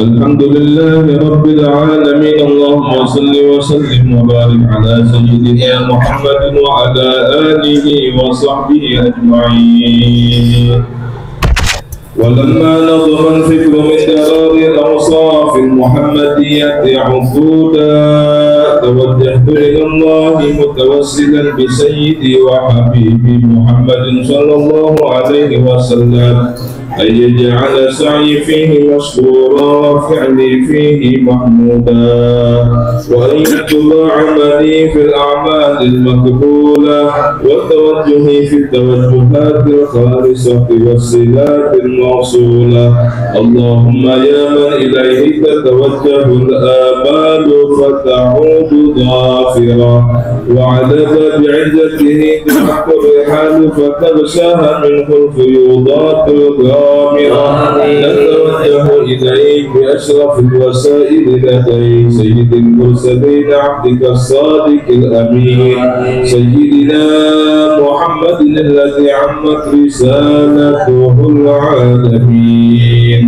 الحمد لله رب العالمين. اللهم صل وسلم وبارك على سيدنا محمد وعلى آله وصحبه أجمعين. ولما نظم الفكر من درار الأوصاف المحمدية عقودا توجهت إلى الله متوسلا بسيدي وحبيبي محمد صلى الله عليه وسلم أن يجعل سعي فيه مشكورا وفعلي فيه محمودا، وأن يكتب عملي في الأعمال المقبولة وتوجهي في التوجهات الخالصة والصلات الموصولة. اللهم يا من إليه تتوجه الآمال فتعود ظافرة، وعلى باب عزته تحق الرحال فتغشاها منه الفيوضات الغامرة. نتوجه إليك بأشرف الوسائل لديك سيد المرسلين عبدك الصادق الأمين سيدنا محمد الذي عمت رسالته العالمين،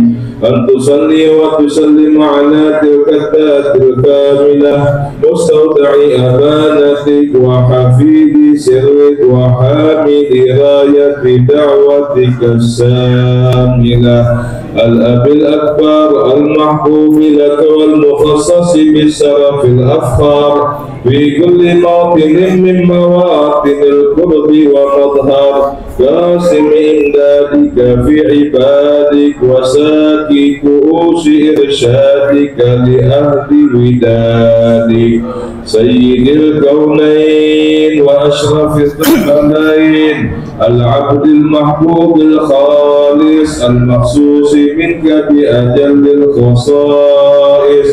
أن تصلي وتسلم على تلك الذات الكاملة مستودع أمانتك وحفيد سرك وحامل راية دعوتك الساملة، الأب الأكبر المحبوب لك والمخصص بالشرف الأفخر في كل موطن من مواطن القرب ومظهر، قاسم إمدادك في عبادك وساكي كؤوس إرشادك لأهل ودادك، سيد الكونين وأشرف الثقلين، العبد المحبوب الخالص المخصوص منك بأجل الخصائص.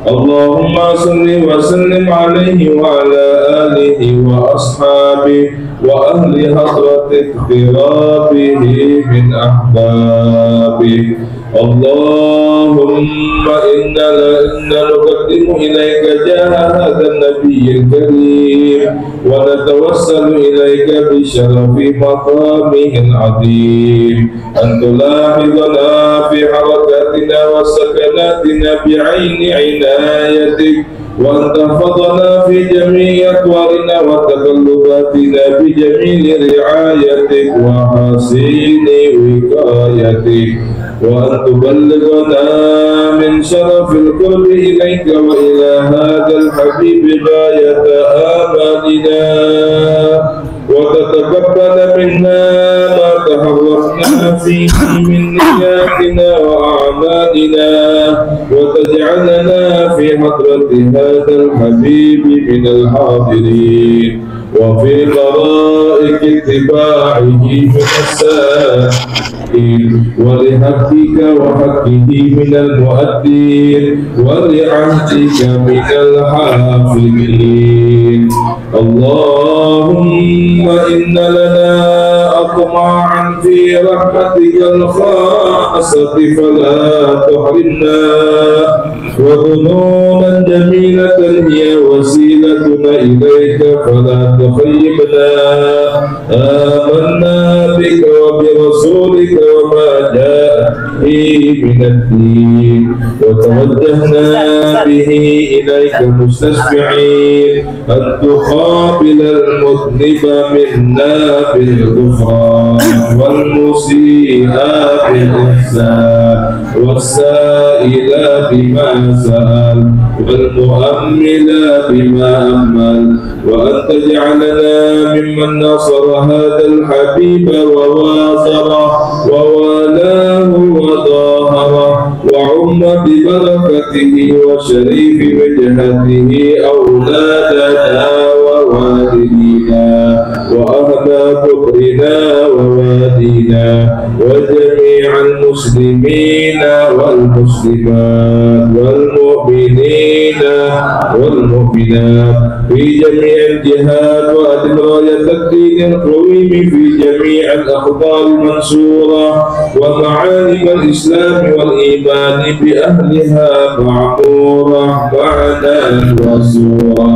اللهم صل وسلم عليه وعلى آله وأصحابه وأهل حضرة اقترابه من أحبابه. اللهم إنا نقدم إليك جاه هذا النبي الكريم ونتوسل إليك بشرف مقامه العظيم أن تلاحظنا في حركاتنا وسكناتنا بعين عنايتك، وأن تحفظنا في جميع أطوارنا وتقلباتنا بجميل رعايتك وحسين وقايتك، وأن تبلغنا من شرف القرب إليك وإلى هذا الحبيب غاية آمالنا، وتتقبل منا ما تحركنا فيه من نياتنا وأعمالنا، وتجعلنا في حضرة هذا الحبيب من الحاضرين وفي طرائق اتباعه من السائلين، ولحقك وحقه من المؤدين ولعهدك من الحافظين. اللهم إن لنا أطماعا في رحمتك الخاصة فلا تحرمنا، وظنونا جميلة هي وسيلتنا إليك فلا تخيبنا. آمنا بك وبرسولك وما جاء به من الدين، وتوجهنا به إليك مستشفعين أن تقابل المذنب منا بالغفران والمسيء بالإحسان والسائل بما سأل والمؤمل بما أمل، وأن تجعلنا ممن نصر هذا الحبيب وواصره ووالاه وظاهره وعم ببركته وشريف وجهته أولادنا ووالدينا وأهل ذكرنا ووالدينا وجميع المسلمين والمسلمات والمؤمنين والمؤمنات في جميع الجهات، وأدم راية الدين القويم في جميع الأخبار المنشورة ومعالم الإسلام والإيمان بأهلها معمورة معنا وزورا،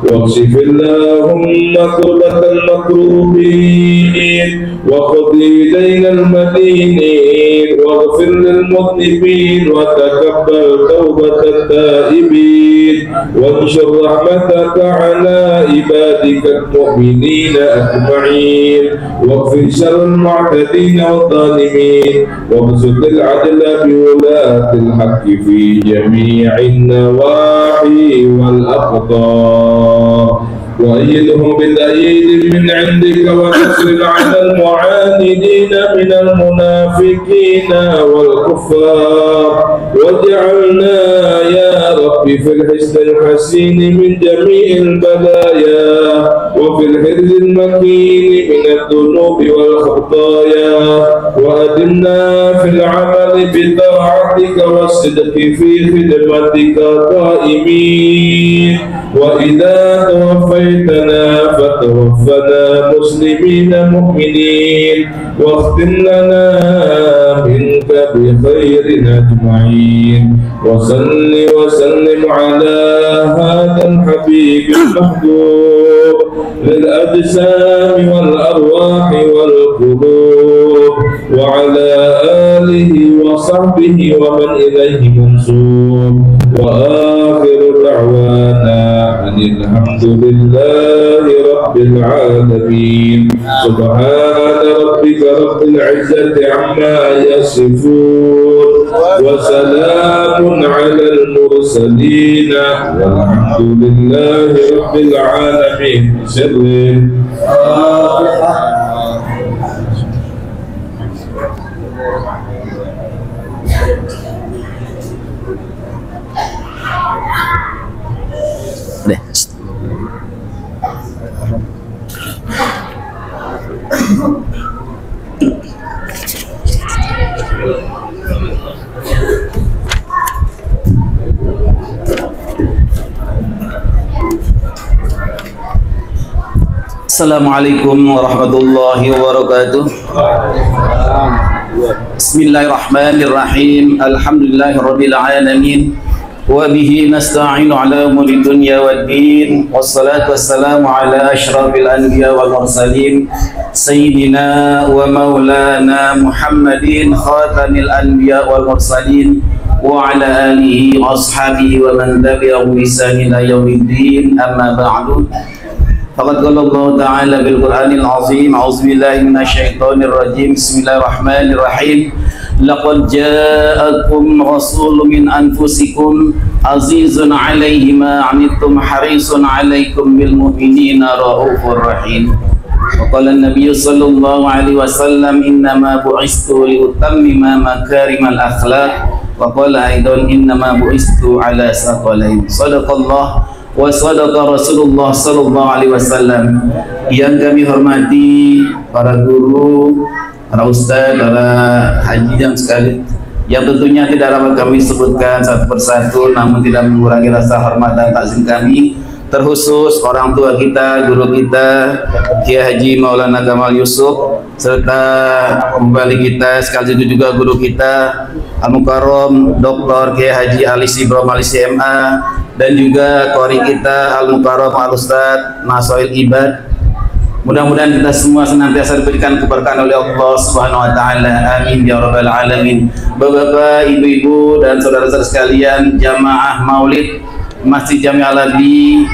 واكشف اللهم كربة المكروبين وقضي دين المدين المؤمنين واغفر للمذنبين وتقبل توبة التائبين وانشر رحمتك على عبادك المؤمنين أجمعين واغفر شر المعتدين والظالمين وابسط العدل بولاة الحق في جميع النواحي والأقطار وأيدهم بتأييد من عندك ونصر على المعاندين من المنافقين والكفار واجعلنا يا رب في الحسن الحسين من جميع البلايا وفي الحرز المكين من الذنوب والخطايا وأدمنا في العمل بطاعتك والصدق في خدمتك قائمين وإذا توفيتنا فتوفنا مسلمين مؤمنين واختم لنا منك بخير أجمعين وصل وسلم على هذا الحبيب المحبوب للأجسام والأرواح والقلوب وعلى آله وصحبه ومن إليه منسوب وآخر دعوانا أن الحمد لله رب العالمين سبحان ربك رب العزة عما يصفون وسلام على المرسلين والحمد لله رب العالمين. سر Assalamualaikum warahmatullahi wabarakatuh. Bismillahirrahmanirrahim. Alhamdulillahirabbil alamin. Wa bihi nasta'inu ala umuri dunya waddin. Wassalatu wassalamu ala asyrafil anbiya wal mursalin sayyidina wa maulana Muhammadin khatamil anbiya wal mursalin wa ala alihi wa ashabihi wa man tabi'ahum bi ihsan ila yaumiddin. Amma ba'du. Faqad qala Allah Ta'ala bil Qur'anil Azim. A'udzu billahi minasyaitonir rajim. Bismillahirrahmanirrahim. Laqad ja'akum rasulun min anfusikum azizun 'alaihi ma 'anittum harisun 'alaikum bil mu'minina raufur rahim. Wa qala an-nabiy sallallahu alaihi wasallam innama bu'istu li utammima makarimal akhlaq. Wa qala aidan innama bu'istu 'ala saqalain. Shadaqallah wa sadaqa Rasulullah sallallahu alaihi wasallam. Yang kami hormati para guru, para ustaz, para haji yang sekali, yang tentunya tidak dapat kami sebutkan satu persatu, namun tidak mengurangi rasa hormat dan takzim kami, terkhusus orang tua kita, guru kita, Kiai Haji Maulana Kamal Yusuf, serta pembalik kita sekaligus juga guru kita Al-Mukarram Dr. Kiai Haji Alis Ibrahim Alis MA, dan juga qori kita Al-Mukarram Al-Ustaz Nasoil Ibad. Mudah-mudahan kita semua senantiasa diberikan keberkahan oleh Allah Subhanahu wa taala. Amin ya rabbal alamin. Bapak-bapak, ibu-ibu dan saudara-saudara sekalian, jamaah Maulid Masjid Jami Al-Adi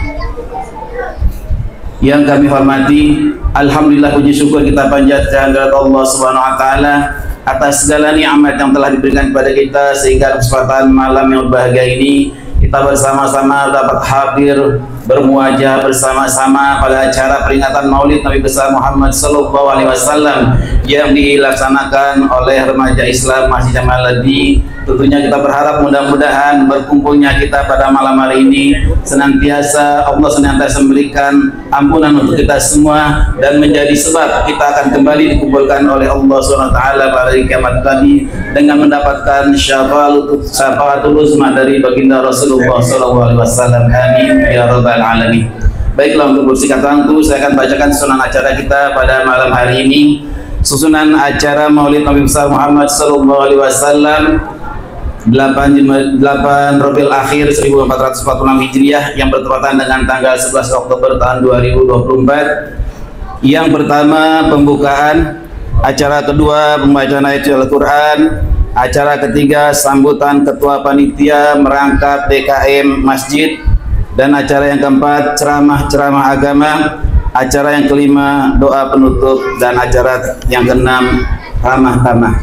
yang kami hormati, alhamdulillah puji syukur kita panjatkan kepada Allah Subhanahu wa taala atas segala nikmat yang telah diberikan kepada kita, sehingga kesempatan malam yang berbahagia ini kita bersama-sama dapat hadir bermuajah bersama-sama pada acara peringatan Maulid Nabi besar Muhammad sallallahu alaihi wasallam yang dilaksanakan oleh remaja Islam Masjid Jami Al-Adi. Tentunya kita berharap mudah-mudahan berkumpulnya kita pada malam hari ini senantiasa Allah senantiasa memberikan ampunan untuk kita semua dan menjadi sebab kita akan kembali dikumpulkan oleh Allah SWT pada hari kiamat tadi dengan mendapatkan syafaatul uzma dari baginda Rasulullah SAW. Amin ya rabbal alamin. Baiklah, untuk bersingkat waktu saya akan bacakan susunan acara kita pada malam hari ini. Susunan acara Maulid Nabi besar Muhammad sallallahu alaihi wasallam 8 Rabiul Akhir 1446 Hijriah yang bertepatan dengan tanggal 11 Oktober tahun 2024. Yang pertama, pembukaan Acara kedua pembacaan ayat Al-Quran. Acara ketiga sambutan ketua panitia merangkap DKM masjid. Dan acara yang keempat ceramah-ceramah agama. Acara yang kelima doa penutup. Dan acara yang keenam ramah tamah.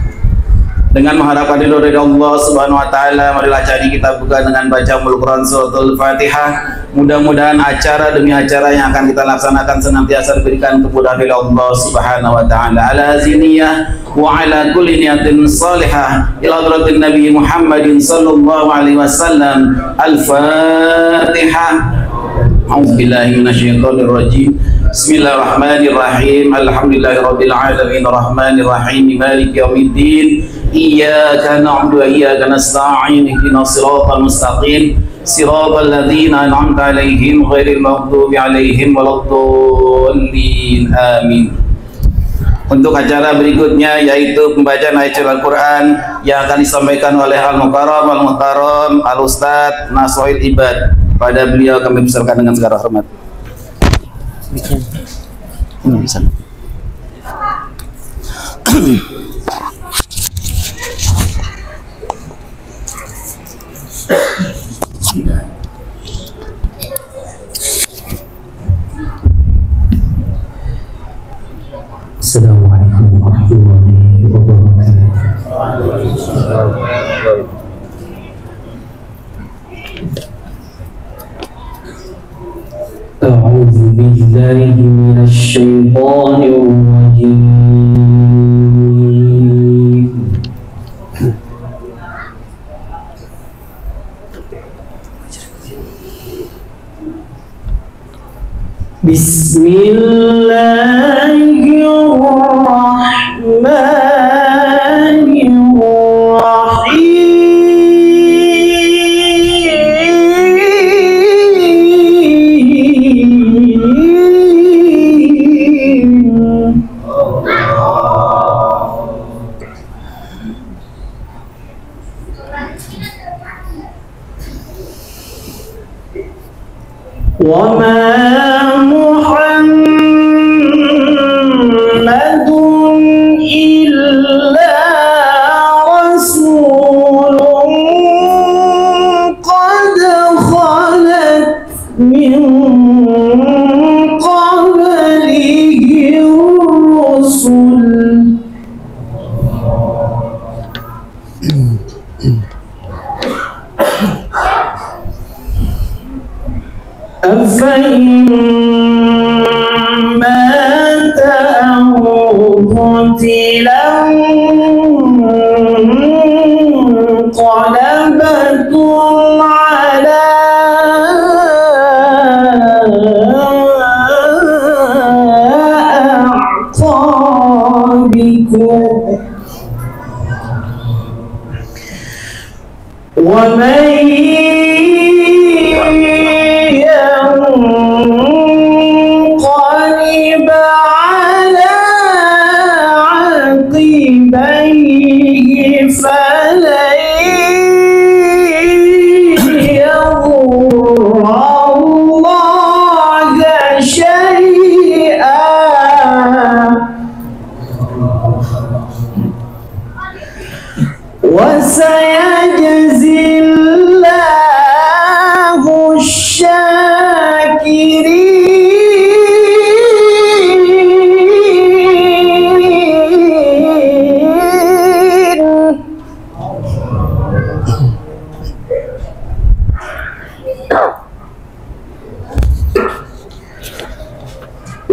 Dengan mengharapkan ridho dari Allah Subhanahu wa taala, marilah jadi kita buka dengan baca Al-Qur'an suratul Fatihah. Mudah-mudahan acara demi acara yang akan kita laksanakan senantiasa diberikan kemudahan dari Allah Subhanahu wa taala. Ala ziniyah wa ala kulli niyatin salihah ila hadratin Nabi Muhammadin sallallahu alaihi wasallam. Al-Fatihah. A'udzubillahi minasyaitonir rajim. Bismillahirrahmanirrahim. Alhamdulillahirabbil alamin arrahmanir rahim maliki yaumiddin. Iyyaka na'budu wa iyyaka nasta'in. Ihdinas siratal mustaqim. Siratal ladzina an'amta 'alaihim ghairil maghdubi 'alaihim waladdallin. Amin. Untuk acara berikutnya yaitu pembacaan ayat Al-Quran yang akan disampaikan oleh Al-Muhtaram Al-Ustadz Nasroil Ibad. Pada beliau kami persilakan dengan segala hormat. Ini bisa. Assalamualaikum warahmatullahi wabarakatuh. A'udzu billahi minasy syaithanir rajim.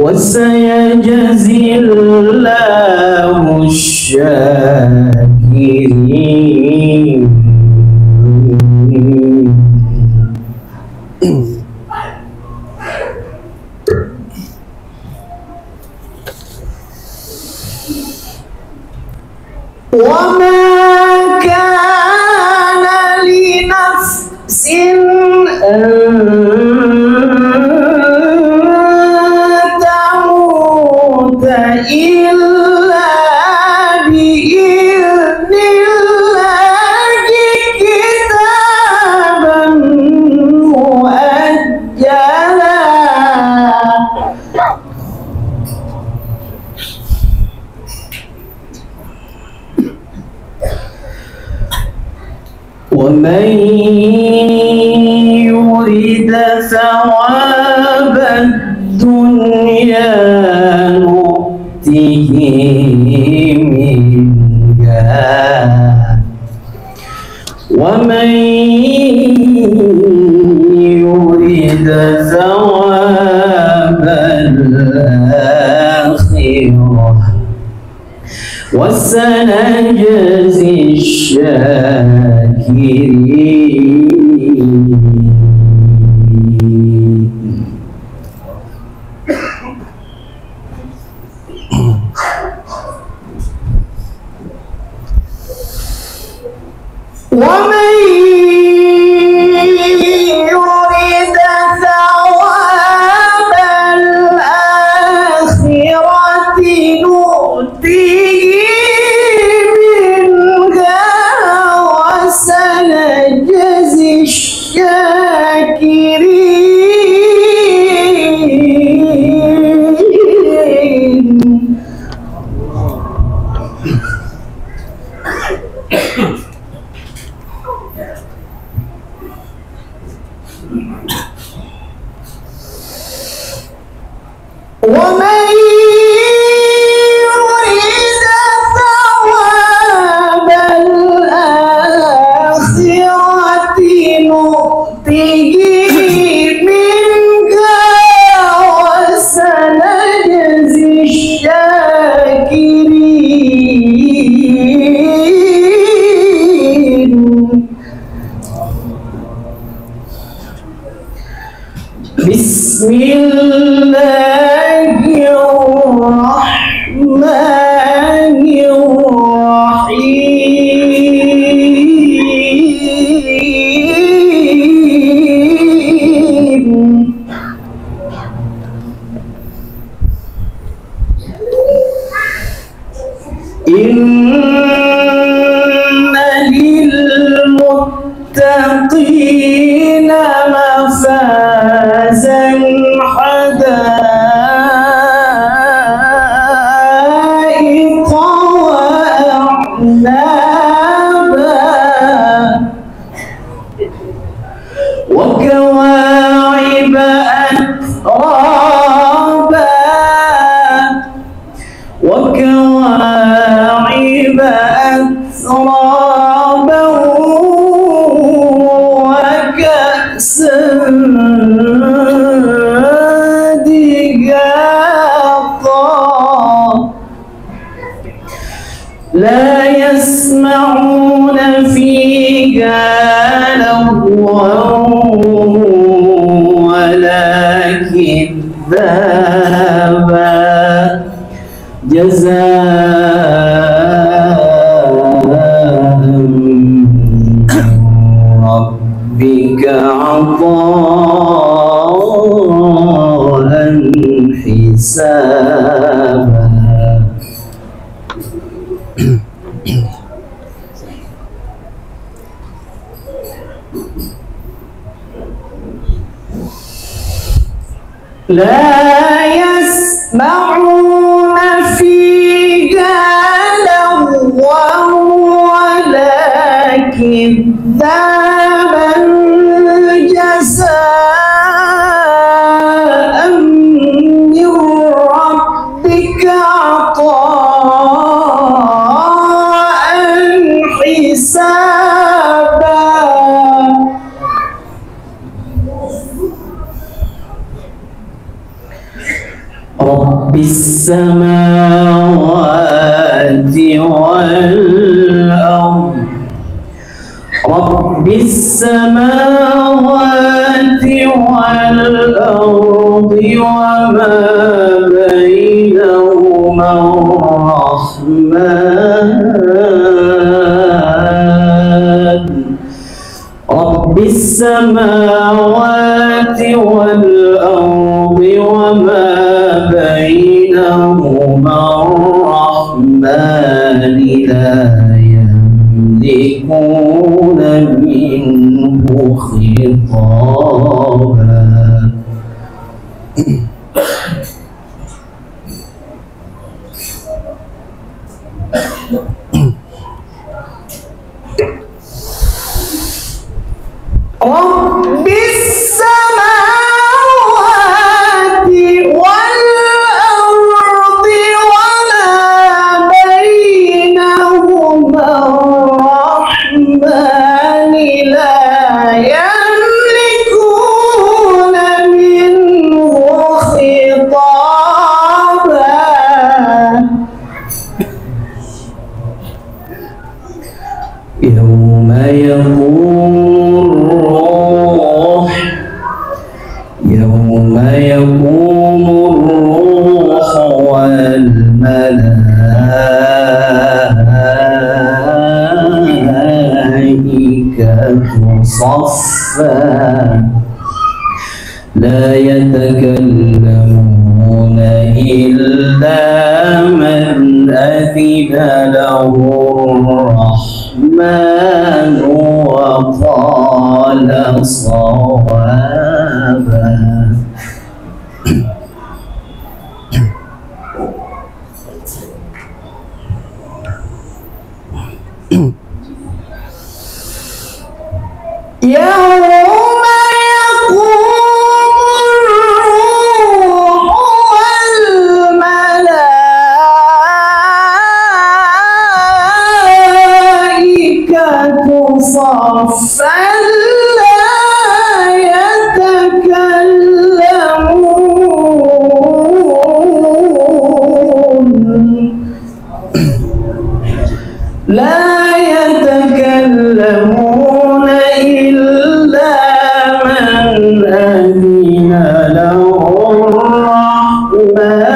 وسيجزي الله الشاكرين. وما كان لنفس أن تموت إلا بإذن الله كتابا مؤجلا. ومن يريد ثواب الدنيا نؤته منها ومن يريد ثواب الآخرة وسنجزي الشاكرين. ومن يريد ثواب الآخرة نؤته منها وسنجزي الشاكرين. ومن يريد ثواب الآخرة نؤته منها وسنجزي الشاكرين. بسم الله الرحمن الرحيم. إن للمتقين مفازا حدائق وأعنابا وكواعب أترابا وكواعب أترابا وكأسا دهاقا لا يسمعون فيها لغوا ولا كذابا جزاء من ربك عطاء حسابا. لا يسمعون فيها لغوا ولا كذابا جزاء من ربك عطاء حسابا. رب السماوات والأرض رب السماوات والأرض وما بينهما الرحمن رب السماوات والأرض وما بينهما الرحمن لا يملكون منه خطابا. Rabbis samawati wal ardi wa ma bainahuma rahmani la yamlikuna minhu khitaba. Yawma yaqumu ar-ruhu wal malaikatu saffan la yatakallamuna illa man adhina lahu ar-rahman wa qala sawaba. Yawma yaqumur ruhu wal malaikatu saffan la يتكلمون إلا من أذن له الرحمن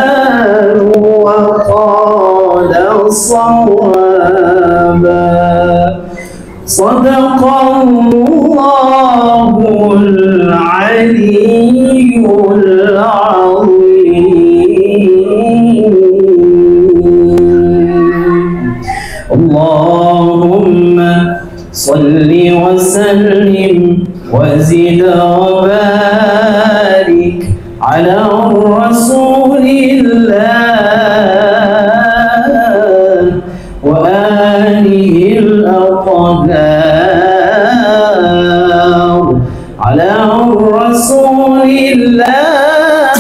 وقال صوابا. صدق الله العلي العظيم. اللهم صل وسلم وزد وبارك على رسول الله وآله الأطهار على رسول الله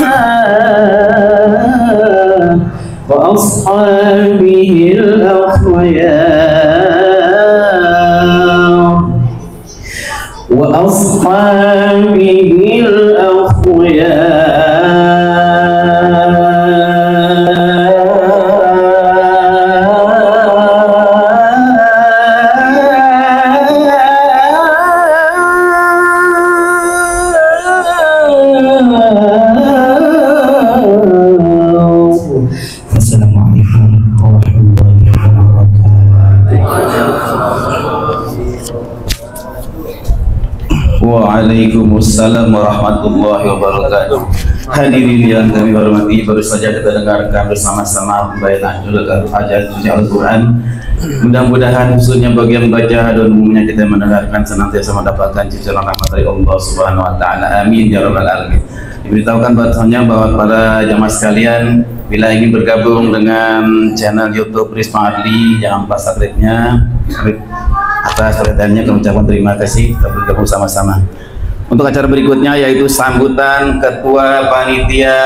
وأصحابه الأخيار وأصحابه الأخيار. Assalamualaikum warahmatullahi wabarakatuh. Waalaikumsalam warahmatullahi wabarakatuh. Hadirin yang kami hormati, baru saja kita dengarkan bersama-sama pembacaan ayat suci Al-Quran. Mudah-mudahan khususnya bagian baca dan umumnya kita mendengarkan senantiasa mendapatkan cicilan rahmat dari Allah Subhanahu Wa Taala. Amin ya rabbal alamin. Diberitahukan bahwasanya bahwa para jamaah sekalian, bila ingin bergabung dengan channel YouTube Risma Adli, jangan lupa subscribe-nya. Atas perhatiannya kami ucapkan terima kasih. Kita bergabung sama-sama. Untuk acara berikutnya yaitu sambutan Ketua Panitia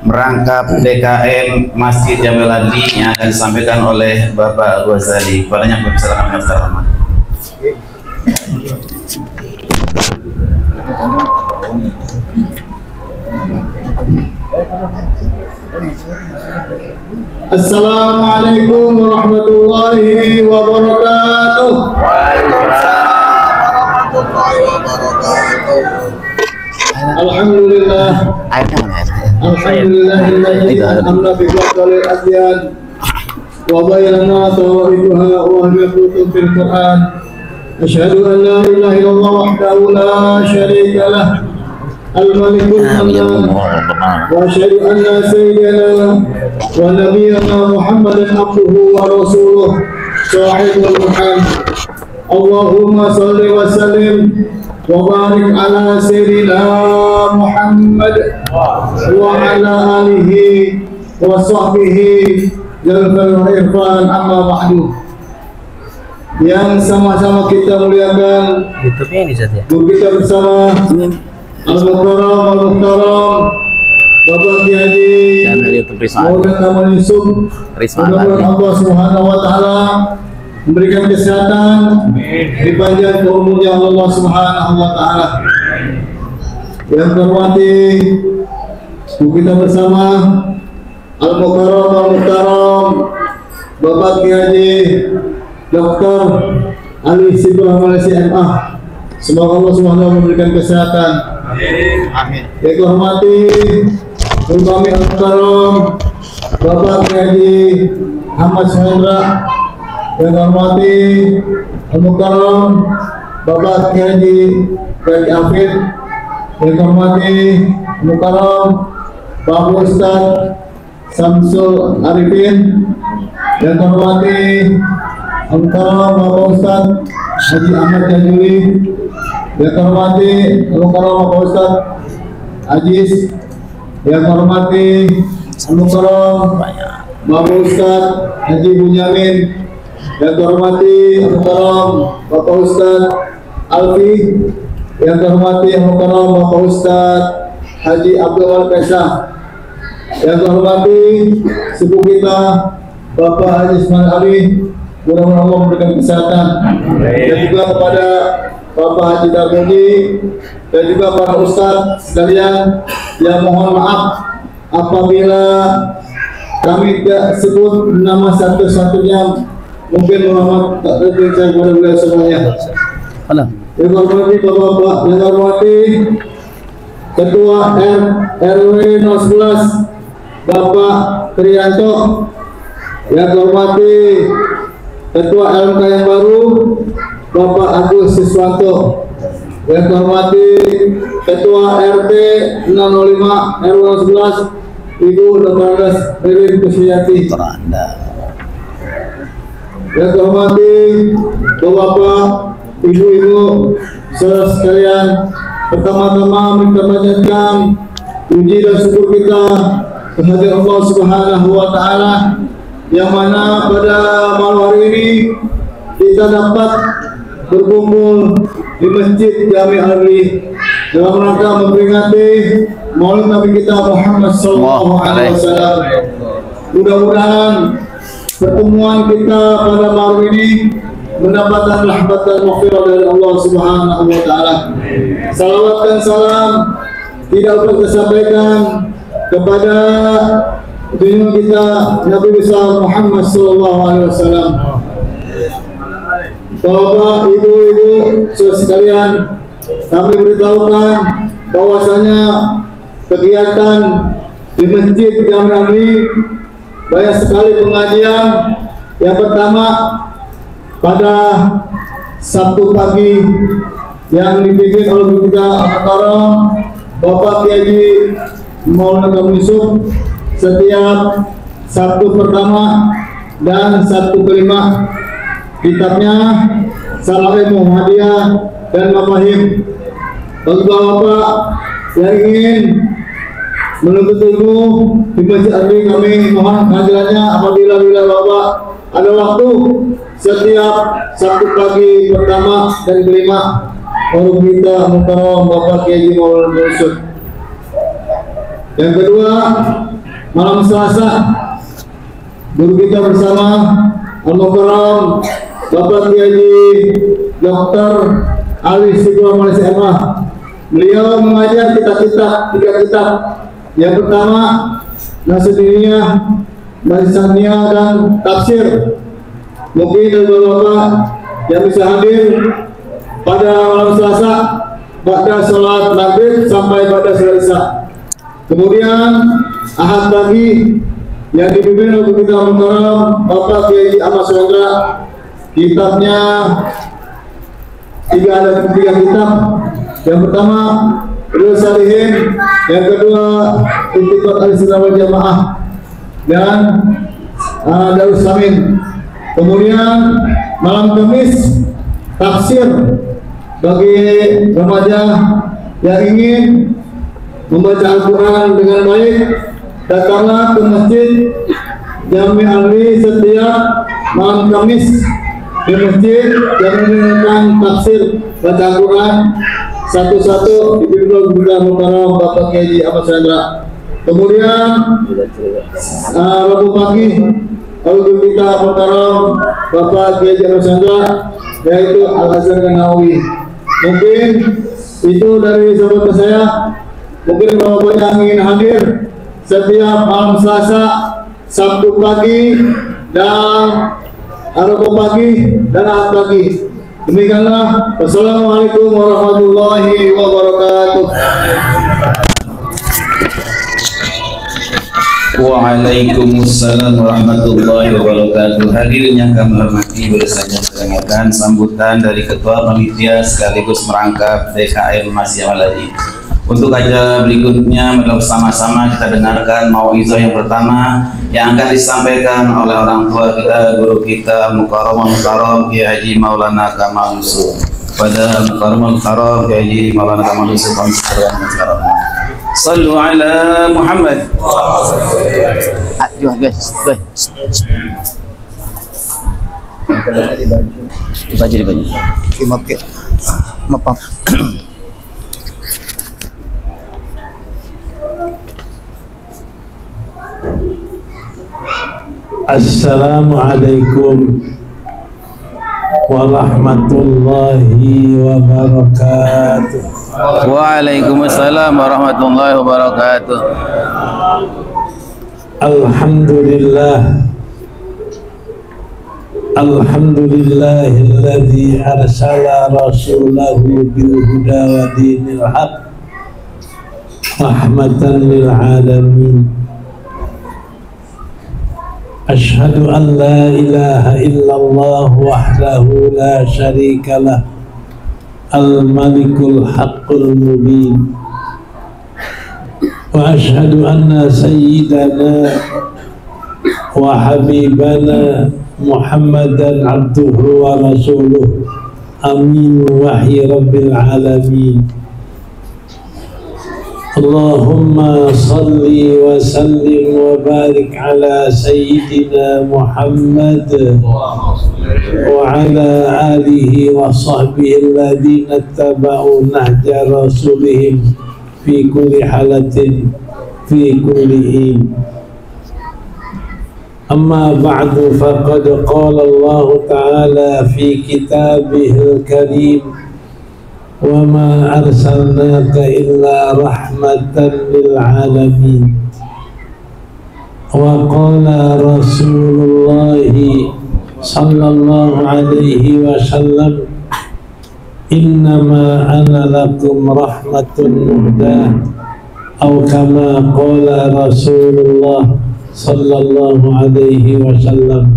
Merangkap DKM Masjid Jamil Adli yang akan disampaikan oleh Bapak Ghazali. Padanya kami silakan dengan hormat. Assalamualaikum warahmatullahi wabarakatuh. Alhamdulillah. Alhamdulillahilladzi an'ama bi fadlil adyan wa bayyana tawaiduha wa huwa fil Qur'an. Asyhadu an la ilaha illallah wahdahu la syarika lah. Al-Malikul Mannan wa asyhadu anna sayyidana wa nabiyyana Muhammadan abduhu wa rasuluh sahibul Qur'an. Allahumma shalli wa sallim wa barik ala sayyidina Muhammad wa ala alihi wa sahbihi jalal irfan amma ba'du. yang sama-sama kita muliakan. YouTube-nya ini saja. Guru kita bersama Al-Muhtaram Bapak Kiai Haji Channel YouTube Risma. Maulana Kamal Yusuf. Risma. Mudah-mudahan Allah Subhanahu wa taala memberikan kesehatan, dipanjang umurnya Allah Subhanahu wa taala. Yang terhormati guru kita bersama Al-Muhtaram Bapak Kiai Haji Dr. Ali Sibah Malaysia MA. Semoga Allah Subhanahu memberikan kesehatan. Amin. Yang hormati Guru kami Al-Muhtaram Bapak Kiai Haji Ahmad Syahindra. Yang hormati Al-Muhtaram Bapak Kiai Haji Kiai Afid. Yang hormati Al-Muhtaram Bapak Ustaz Samsul Arifin. Yang hormati Al-Muhtaram Bapak Ustaz Haji Ahmad Jajuli. Yang hormati Al-Muhtaram Bapak Ustaz Ajis. Yang hormati Al-Muhtaram Bapak Ustaz Haji Bunyamin. Yang hormati Al-Muhtaram Bapak Ustaz Alfi. Yang hormati Al-Muhtaram Bapak Ustaz Haji Abdul Kaisah. Yang hormati sepupu kita Bapak Haji Ismail Ali. Mudah-mudahan Allah memberikan kesehatan. Dan juga kepada Bapak Haji Darmudi dan juga para ustadz sekalian, yang mohon maaf apabila kami tidak sebut nama satu-satunya, mungkin Muhammad tak terbiasa kepada beliau semuanya. Yang hormati Bapak, yang hormati Ketua RW 011 Bapak Trianto. Yang hormati Ketua LMK yang baru Bapak Agus Siswanto. Yang hormati Ketua RT 005 RW 11 Ibu Dr. Ririn Kusiyati. Yang hormati Bapak Ibu-ibu saudara sekalian, pertama-tama kita panjatkan puji dan syukur kita kehadirat Allah Subhanahu wa taala, yang mana pada malam hari ini kita dapat berkumpul di Masjid Jami Al-Ali dalam rangka memperingati Maulid Nabi kita Muhammad sallallahu alaihi wasallam. Mudah-mudahan pertemuan kita pada malam ini mendapatkan rahmat dan maghfirah dari Allah Subhanahu wa taala. Salawat dan salam tidak lupa disampaikan kepada junjungan kita Nabi besar Muhammad sallallahu alaihi wasallam. Bapak, ibu-ibu, saudara sekalian, kami beritahukan bahwasanya kegiatan di Masjid Jami Al-Ali banyak sekali pengajian. Yang pertama pada Sabtu pagi yang dipimpin oleh kita Al-Muhtaram Bapak Kiai Haji Maulana Kamal Yusuf setiap Sabtu pertama dan Sabtu kelima. Kitabnya Salam Muhammadiyah dan Mafahim. Bagi bapak yang ingin menuntut ilmu di Masjid Al-Ali, kami mohon kehadirannya apabila bapak ada waktu setiap Sabtu pagi pertama dan kelima. Baru kita Muhtaram Bapak Kiai Haji Maulana Yusuf. Yang kedua, malam Selasa guru kita bersama Al-Muhtaram Bapak Kiai Haji Dr. Ali Sibah Malaysia MA. Beliau mengajar tiga kitab. Yang pertama Nasriyah, Nasriyah dan Tafsir. Mungkin dari bapak yang bisa hadir pada malam Selasa pada sholat maghrib sampai pada sholat isya. Kemudian Ahad pagi yang dipimpin oleh kita Al-Muhtaram Bapak Kiai Ahmad Syahindra. Kitabnya tiga kitab. Yang pertama Riyadhus Shalihin, yang kedua Intiqad Al-Sunnah wal Jamaah, dan Darus Samin. Kemudian malam Kamis tafsir bagi remaja yang ingin membaca Al-Quran dengan baik. Datanglah ke Masjid Jami Al-Ali setiap malam Kamis di masjid yang mendengarkan tafsir baca Quran satu-satu dipimpin oleh Mukarram Bapak Kiai Ahmad Chandra. Kemudian Rabu pagi kalau kita Mukarram Bapak Kiai Ahmad Chandra yaitu Al-Azhar Nawawi. Mungkin itu dari sahabat saya. Mungkin Bapak yang ingin hadir setiap malam Selasa, Sabtu pagi dan Rabu pagi dan Ahad pagi. Demikianlah. Wassalamualaikum warahmatullahi wabarakatuh. Waalaikumsalam warahmatullahi wabarakatuh. Hadirin yang kami hormati, baru saja mendengarkan sambutan dari Ketua Panitia sekaligus merangkap DKM Mas Yamaladi. Untuk acara berikutnya, mari bersama-sama kita dengarkan mauizah yang pertama yang akan disampaikan oleh orang tua kita, guru kita Mukarram Kiai Haji Maulana Kamal Yusuf. Pada Mukarram Kiai Haji Maulana Kamal Yusuf, sallu ala Muhammad. Ayo guys, baju. Maaf. Assalamualaikum warahmatullahi wabarakatuh. Waalaikumsalam warahmatullahi wabarakatuh. Alhamdulillahilladzi arsala rasulahu bil huda wa dinil haq rahmatan lil alamin. Ashhadu an la ilaha illallah wahdahu la syarika lah al-malikul haqqul mubin wa ashhadu anna sayyidana wa habibana Muhammadan abduhu wa rasuluh amin wahyi rabbil alamin. Allahumma salli wa sallim wa barik ala sayyidina Muhammad wa ala alihi wa sahbihi alladhina taba'u nahja rasulihim fi kulli halatin fi kulli hin. Amma ba'du, faqad qala Allah ta'ala fi kitabihil karim wa ma arsalnaka illa rahmatan lil alamin. Wa qala Rasulullah sallallahu alaihi wasallam, innama ana lakum rahmatun muhdah, atau kama qala Rasulullah sallallahu alaihi wasallam.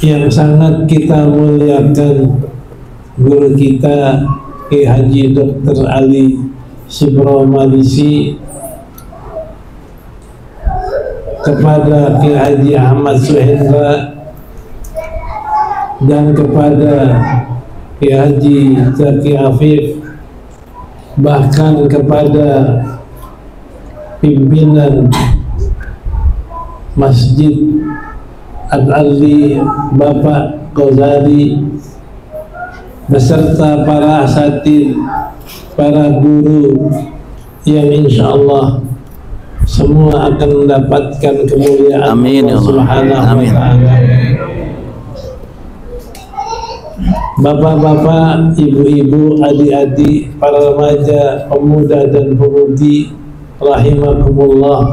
Yang sangat kita muliakan guru kita Kiai Haji Dr. Ali Subro Malisi, kepada Kiai Haji Ahmad Suhendra, dan kepada Kiai Haji Zaki Afif, bahkan kepada pimpinan Masjid Al-Ali Bapak Ghazali, beserta para asatidz, para guru yang insya Allah semua akan mendapatkan kemuliaan Allah Subhanahu wa ta'ala. Bapak-bapak, ibu-ibu, adik-adik, para remaja, pemuda dan pemudi rahimakumullah.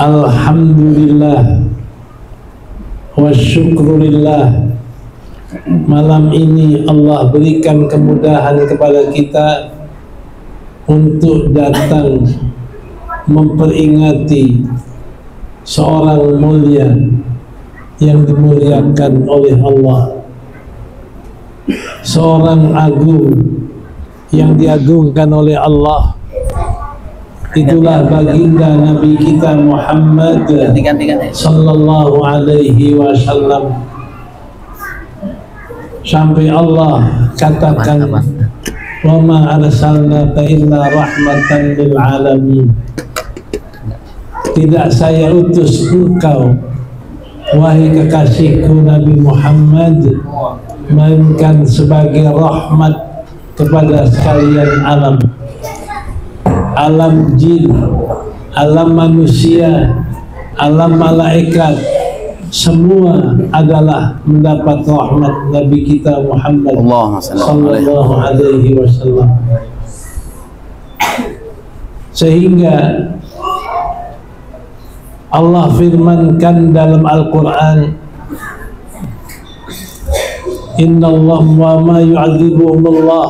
Alhamdulillah wa syukurillah, malam ini Allah berikan kemudahan kepada kita untuk datang memperingati seorang mulia yang dimuliakan oleh Allah, seorang agung yang diagungkan oleh Allah. Itulah baginda Nabi kita Muhammad sallallahu alaihi wasallam. Sampai Allah katakan, wa ma arsalnaka illa rahmatan lil alamin. Tidak saya utus engkau wahai kekasihku Nabi Muhammad, melainkan sebagai rahmat kepada sekalian alam, alam jin, alam manusia, alam malaikat, semua adalah mendapat rahmat Nabi kita Muhammad sallallahu alaihi wasallam. Sehingga Allah firmankan dalam Al-Quran, Inna Allah wa ma yu'adzibuhumullah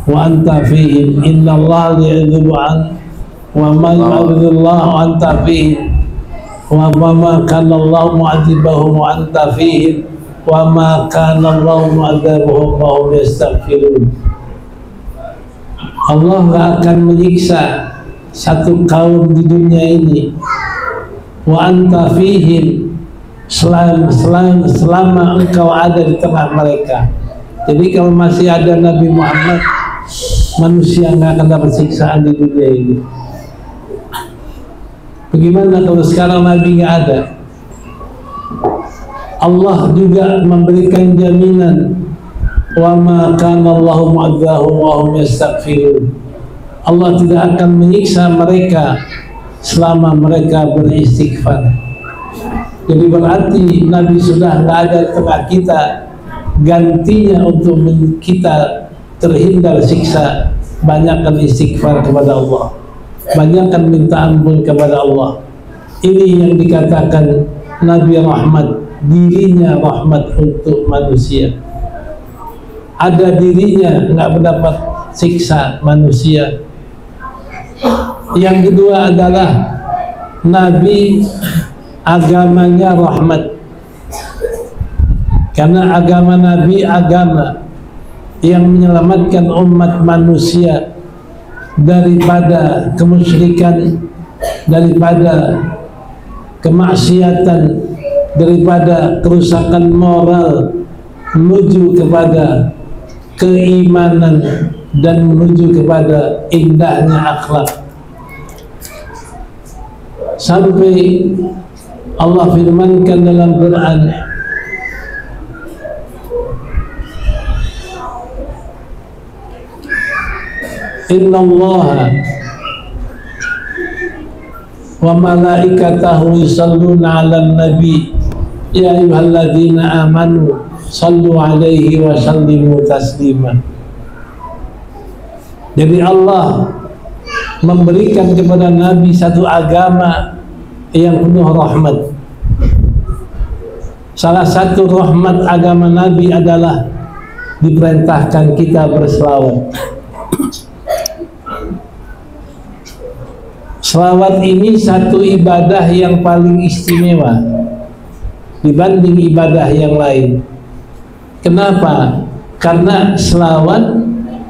wa anta fihim, Inna Allah li'adzibu an wa ma yu'adzibullah wa anta fihim, wa ma kana Allah mu'adzibahum wa anta fihim, wa ma kana Allah mu'adzibahum wa hum yastaghfirun. Allah gak akan menyiksa satu kaum di dunia ini, wa anta fihim, selama engkau ada di tengah mereka. Jadi kalau masih ada Nabi Muhammad, manusia nggak akan dapat siksaan di dunia ini. Bagaimana kalau sekarang Nabi nggak ada? Allah juga memberikan jaminan, wa ma kana Allahu mu'adzibahum wa hum yastaghfirun. Allah tidak akan menyiksa mereka selama mereka beristighfar. Jadi berarti Nabi sudah tidak ada di tengah kita, gantinya untuk kita terhindar siksa, banyakkan istighfar kepada Allah, banyakkan minta ampun kepada Allah. Ini yang dikatakan Nabi rahmat, dirinya rahmat untuk manusia. Ada dirinya nggak mendapat siksa manusia. Yang kedua adalah Nabi agamanya rahmat, karena agama Nabi agama yang menyelamatkan umat manusia daripada kemusyrikan, daripada kemaksiatan, daripada kerusakan moral, menuju kepada keimanan dan menuju kepada indahnya akhlak. Sampai Allah firmankan dalam Quran, Inna Allah wa malaikatahu yusalluna 'alan nabi ya ayyuhalladzina amanu sallu 'alaihi wa sallimu taslima. Jadi Allah memberikan kepada Nabi satu agama yang penuh rahmat. Salah satu rahmat agama Nabi adalah diperintahkan kita berselawat. Selawat ini satu ibadah yang paling istimewa dibanding ibadah yang lain. Kenapa? Karena selawat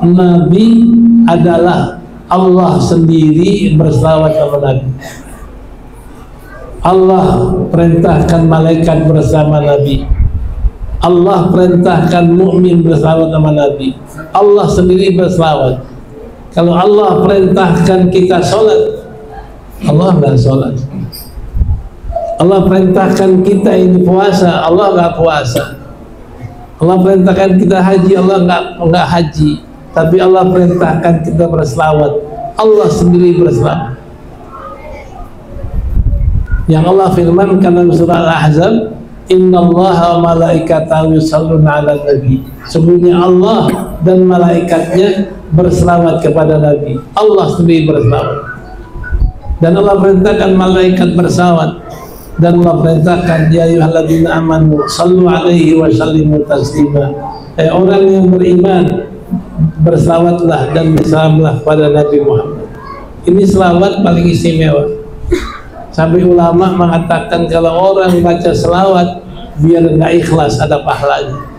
Nabi adalah Allah sendiri berselawat kepada Nabi. Allah perintahkan malaikat bersama Nabi. Allah perintahkan mukmin berselawat sama Nabi. Allah sendiri berselawat. Kalau Allah perintahkan kita sholat, Allah nggak sholat. Allah perintahkan kita ini puasa, Allah nggak puasa. Allah perintahkan kita haji, Allah nggak haji. Tapi Allah perintahkan kita berselawat, Allah sendiri berselawat. Yang Allah firmankan dalam surah Al-Ahzab, Innallaha wa malaikatahu yusalluna 'alan nabi. Sesungguhnya Allah dan malaikatnya berselawat kepada Nabi. Allah sendiri berselawat. Dan Allah perintahkan malaikat berselawat. Dan Allah perintahkan, ya ayyuhalladzina amanu sallu 'alaihi wa sallimu taslima. Orang yang beriman, berselawatlah dan bersalamlah pada Nabi Muhammad. Ini selawat paling istimewa. Sampai ulama mengatakan kalau orang baca selawat biar nggak ikhlas ada pahalanya.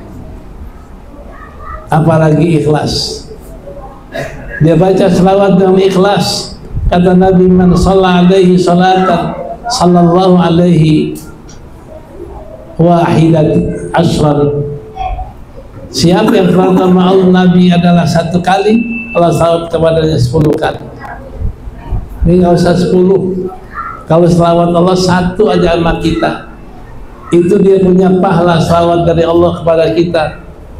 Apalagi ikhlas. Dia baca selawat dengan ikhlas. Kata Nabi, man shalla alaihi salatan sallallahu alaihi wahidat asran. Siapa yang pertama Allah Nabi adalah satu kali, Allah salawat kepadanya 10 kali. Ini nggak usah 10. Kalau selawat Allah satu aja sama kita, itu dia punya pahala salawat dari Allah kepada kita,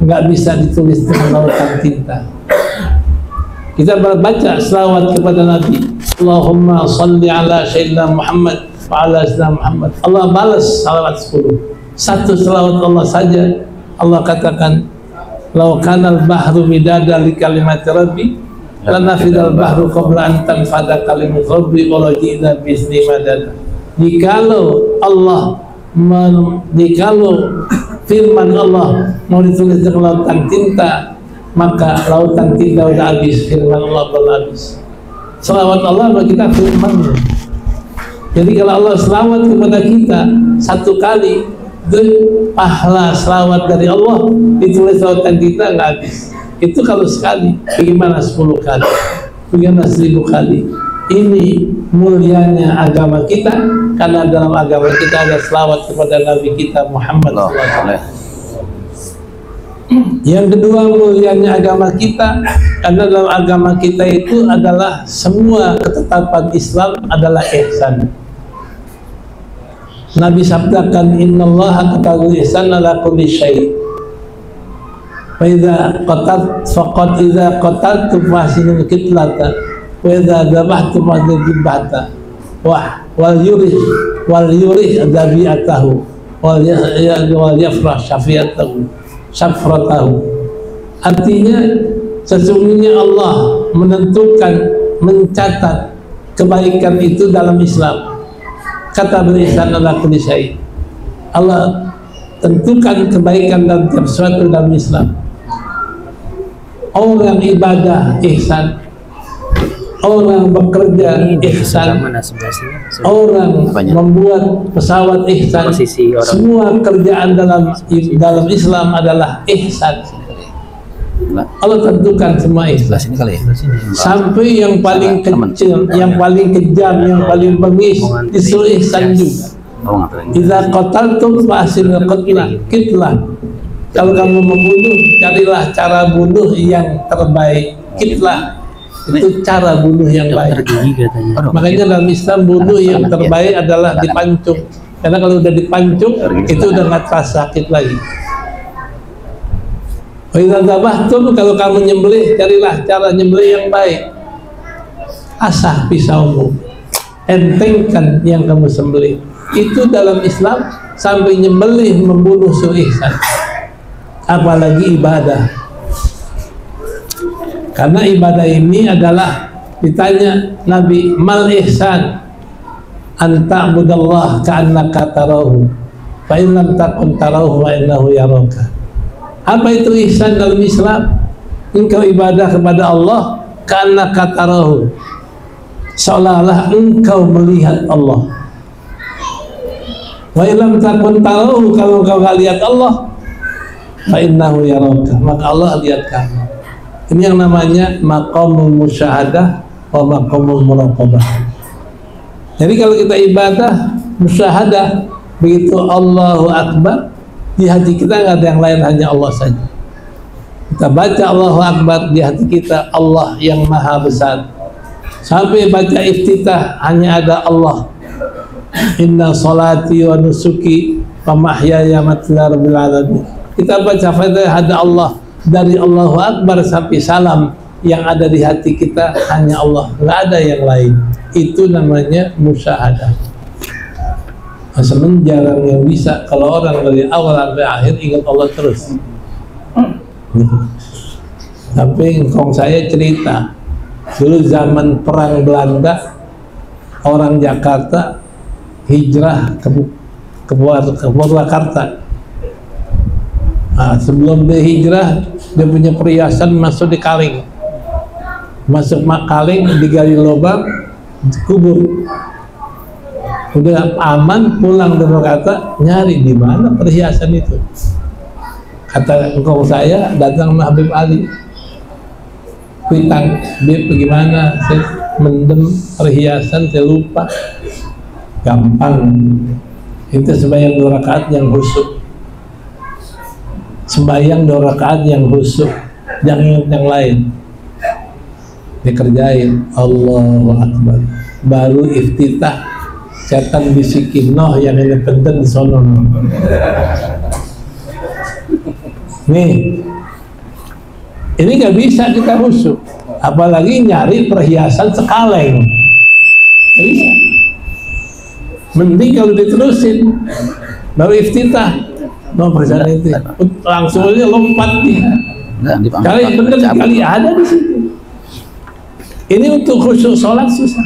nggak bisa ditulis dengan lautan tinta. Kita baca selawat kepada Nabi, Allahumma salli ala Sayyidina Muhammad wa ala Sayyidina Muhammad. Allah balas salawat 10. Satu selawat Allah saja, Allah katakan, lau kanal bahru midada li kalimati rabbi lanafidal bahru qabla an tanfada kalimat rabbi walau ji'na bisni madada. Jikalau firman Allah mau ditulis dengan lautan tinta, maka lautan tinta udah habis, firman Allah belum habis. Selawat Allah bagi kita firman. Jadi kalau Allah selawat kepada kita satu kali, itu pahala selawat dari Allah ditulis lautan tinta nggak habis. Itu kalau sekali, bagaimana 10 kali, bagaimana 1000 kali. Ini mulianya agama kita, karena dalam agama kita ada selawat kepada Nabi kita Muhammad SAW. Yang kedua, mulianya agama kita, karena dalam agama kita itu adalah semua ketetapan Islam adalah ihsan. Nabi sabdakan, innallaha katabal ihsan ala kulli syai'. Fa idza qataltu fahsinul qitlata wa idza dabahtu fadhibata wal yurih dabi'atahu wal yafrah syafi'atahu syafratahu. Artinya sesungguhnya Allah mencatat kebaikan itu dalam Islam. Kata berisan ala kulli syai'. Allah tentukan kebaikan dalam tiap sesuatu dalam Islam. Orang ibadah ihsan, orang bekerja ihsan, orang membuat pesawat ihsan, semua kerjaan dalam Islam adalah ihsan. Allah tentukan semua ihsan. Sampai yang paling kecil, yang paling kejam, yang paling bengis disuruh ihsan juga. Idza qataltum fahsinul qitlah. Kalau kamu membunuh, carilah cara bunuh yang terbaik. Kitlah itu cara bunuh yang baik. Makanya dalam Islam bunuh yang terbaik adalah dipancung. Karena kalau udah dipancung itu udah nggak terasa sakit lagi. Kalau kamu nyembelih, carilah cara nyembelih yang baik. Asah pisaumu, entengkan yang kamu sembelih. Itu dalam Islam sampai nyembelih membunuh ihsan. Apalagi ibadah, karena ibadah ini adalah ditanya Nabi, mal ihsan anta budallah ka'annaka tarahu fa in lam takun tarahu wa innahu yaraka. Apa itu ihsan dalam Islam? Engkau ibadah kepada Allah ka'annaka tarahu, seolah-olah engkau melihat Allah. Wa in lam takun tarahu, kalau engkau gak lihat Allah, fa innahu yaraka, maka Allah lihat kamu. Ini yang namanya maqamul musyahadah wa maqamul muraqabah. Jadi kalau kita ibadah musyahadah, begitu Allahu Akbar, di hati kita nggak ada yang lain, hanya Allah saja. Kita baca Allahu Akbar, di hati kita Allah yang maha besar. Sampai baca iftitah, hanya ada Allah. Inna salati wa nusuki wa mahyaya wa mamati rabbil alamin. Kita baca Fatihah, ada Allah. Dari Allahu Akbar sampai salam, yang ada di hati kita hanya Allah, nggak ada yang lain. Itu namanya musyahadah. Sebenarnya jarang yang bisa kalau orang dari awal sampai akhir ingat Allah terus. Tapi engkong saya cerita, dulu zaman perang Belanda, orang Jakarta hijrah ke Purwakarta. Nah, sebelum dia hijrah, dia punya perhiasan masuk di kaleng, masuk kaleng, digali lubang, dikubur. Udah aman, pulang ke Purwakarta, nyari di mana perhiasan itu. Kata engkau saya, datang Habib Ali, pitang, dia bagaimana? Saya mendem perhiasan, saya lupa. Gampang, itu sembahyang 2 rakaat yang khusyuk. Sembahyang 2 rakaat yang khusyuk, jangan ingat yang lain. Dikerjain Allahu Akbar, baru iftitah setan bisikin, noh yang independen di sono. Nih, ini nggak bisa kita khusyuk, apalagi nyari perhiasan sekaleng. Nggak bisa. Mending kalau diterusin, baru iftitah, mau perhiasan itu, langsung aja lompat nih. Kali bener kali ada di situ. Ini untuk khusyuk sholat susah.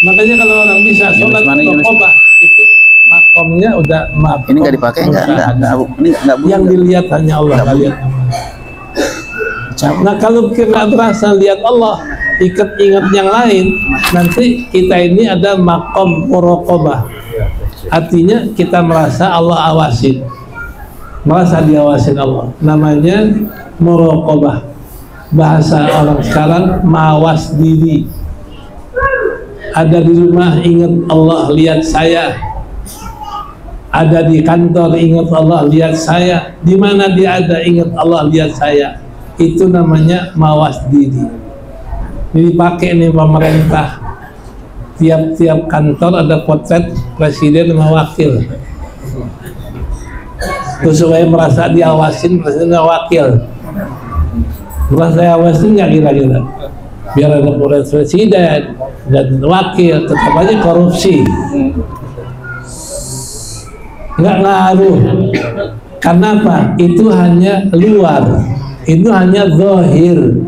Makanya kalau orang bisa sholat muraqabah itu makomnya udah maaf. Ini nggak dipakai nggak? Ini nggak. Yang dilihat hanya Allah. Lihat. Nah kalau kita berasa lihat Allah, ingat yang lain, nanti kita ini ada makom muraqabah. Artinya kita merasa Allah awasin, merasa diawasin Allah. Namanya muraqabah. Bahasa orang sekarang mawas diri. Ada di rumah ingat Allah lihat saya, ada di kantor ingat Allah lihat saya, di mana dia ada ingat Allah lihat saya. Itu namanya mawas diri. Ini dipakai nih pemerintah, tiap-tiap kantor ada potret presiden sama wakil. Terus supaya merasa diawasin presiden dan wakil. Merasa diawasin nggak kira-kira? Biar ada presiden dan wakil, tetap aja korupsi. Nggak ngaruh. Karena apa? Itu hanya luar, itu hanya zahir.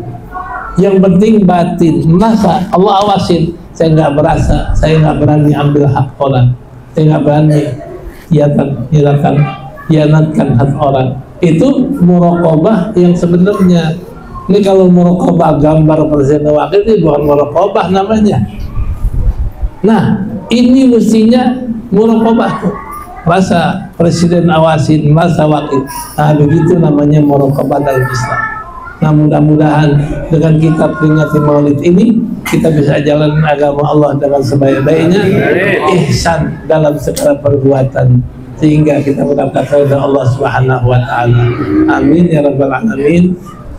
Yang penting batin. Masa Allah awasin, saya nggak berasa, saya nggak berani ambil hak orang, saya nggak berani hianatkan hak orang. Itu muraqabah yang sebenarnya. Ini kalau muraqabah gambar presiden wakil itu bukan muraqabah namanya. Nah, ini mestinya muraqabah tuh. Rasa presiden awasin, rasa wakil. Nah, begitu namanya muraqabah dalam Islam. Nah, mudah-mudahan dengan kita peringati Maulid ini, kita bisa jalan agama Allah dengan sebaik-baiknya, ihsan dalam segala perbuatan, sehingga kita mendapatkan ridha Allah Subhanahu wa taala. Amin ya rabbal alamin.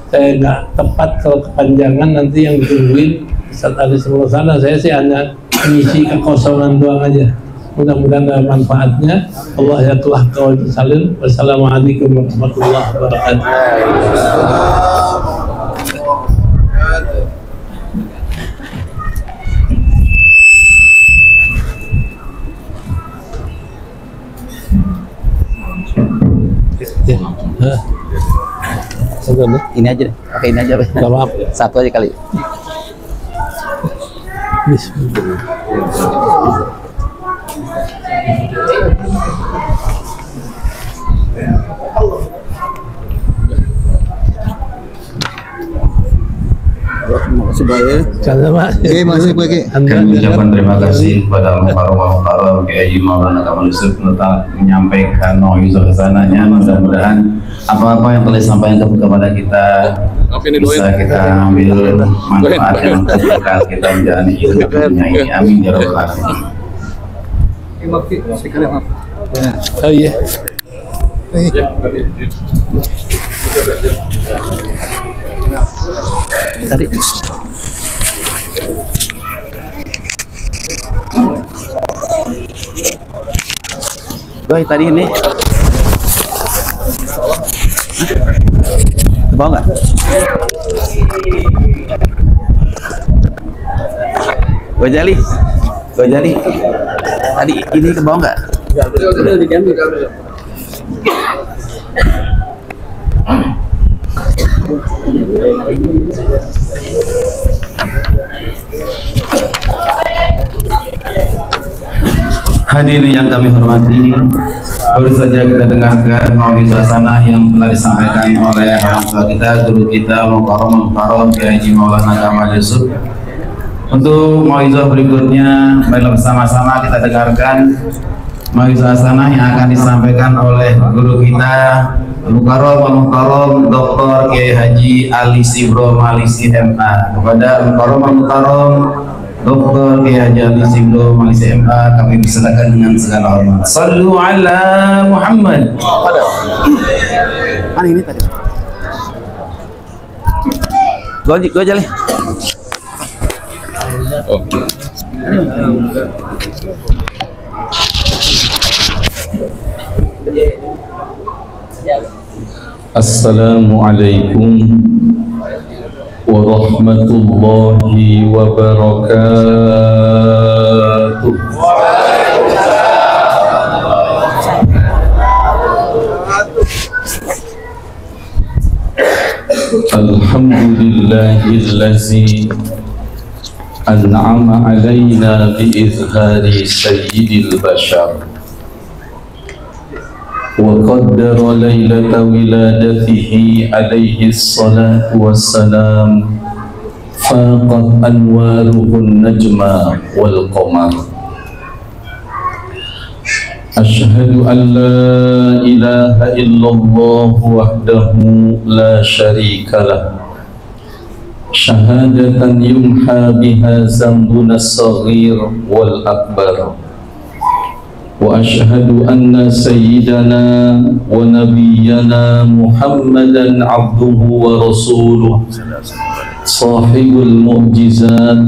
Saya nggak tepat kalau kepanjangan, nanti yang ditungguin saat ada sebelah sana. Saya sih hanya mengisi kekosongan doang aja. Mudah-mudahan ada manfaatnya. Allah ya telah kau salim. Wassalamualaikum warahmatullahi wabarakatuh. Ini aja, pakai ini aja. Maaf. Satu aja kali. Bismillah. Makasih banyak. Oke, masih bagi. Kami ucapkan terima kasih kepada Al-Mukarram Kiai Haji Maulana Kamal Yusuf menyampaikan mau'izah kesananya. Mudah-mudahan apa-apa yang telah disampaikan kepada kita bisa kita ambil manfaat yang terdekat, kita menjalani hidup dunia ini. Amin ya rabbal alamin. Oh iya. Tadi. Doi, tadi ini. Bawa nggak? Gojali. Tadi ini ke bawah nggak? Hadirin yang kami hormati, baru saja kita dengarkan mau'izah sana yang telah disampaikan oleh orang tua kita, guru kita Mukarram Kiai Haji Maulana Kamal Yusuf. Untuk mau'izah berikutnya, baiklah bersama-sama kita dengarkan mau'izah sana yang akan disampaikan oleh guru kita Mukarram Dr. Kiai Haji Ali Sibro Malisi MA. Kepada Mukarram Dr. Kiai Haji Ali Sibro Malisi MA kami persilakan dengan segala hormat. Sallu ala Muhammad. Mana ini tadi? Gojali. Assalamualaikum warahmatullahi wabarakatuh. Alhamdulillahillazi an'ama alaina biizhari sayyidil bashar wa qaddara laylata wiladatihi alaihi salatu wassalam faqat anwaruhun najma wal qamar. Ashhadu an la ilaha illallah wahdahu la syarika lah, syahadatan yumha biha zambuna as-saghir wal akbar. Wa ashhadu anna sayyidana wa nabiyyana Muhammadan abduhu wa rasuluh, sahibul mu'jizat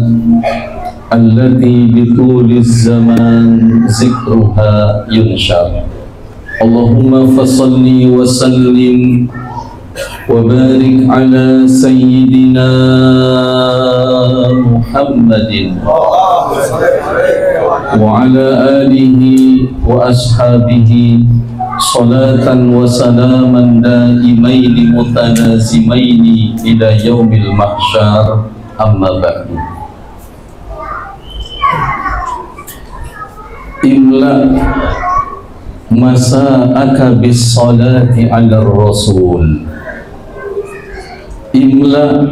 allati bituliz zaman zikruha yunshar. Allahumma fasalli wa sallim wa barik ala sayyidina Muhammadin wa ala alihi wa ashabihi salatan wa salaman daimaini mutanazimaini ila yaumil mahsyar, amma ba'du. Imla masa'aka bis salati ala rasul. Imla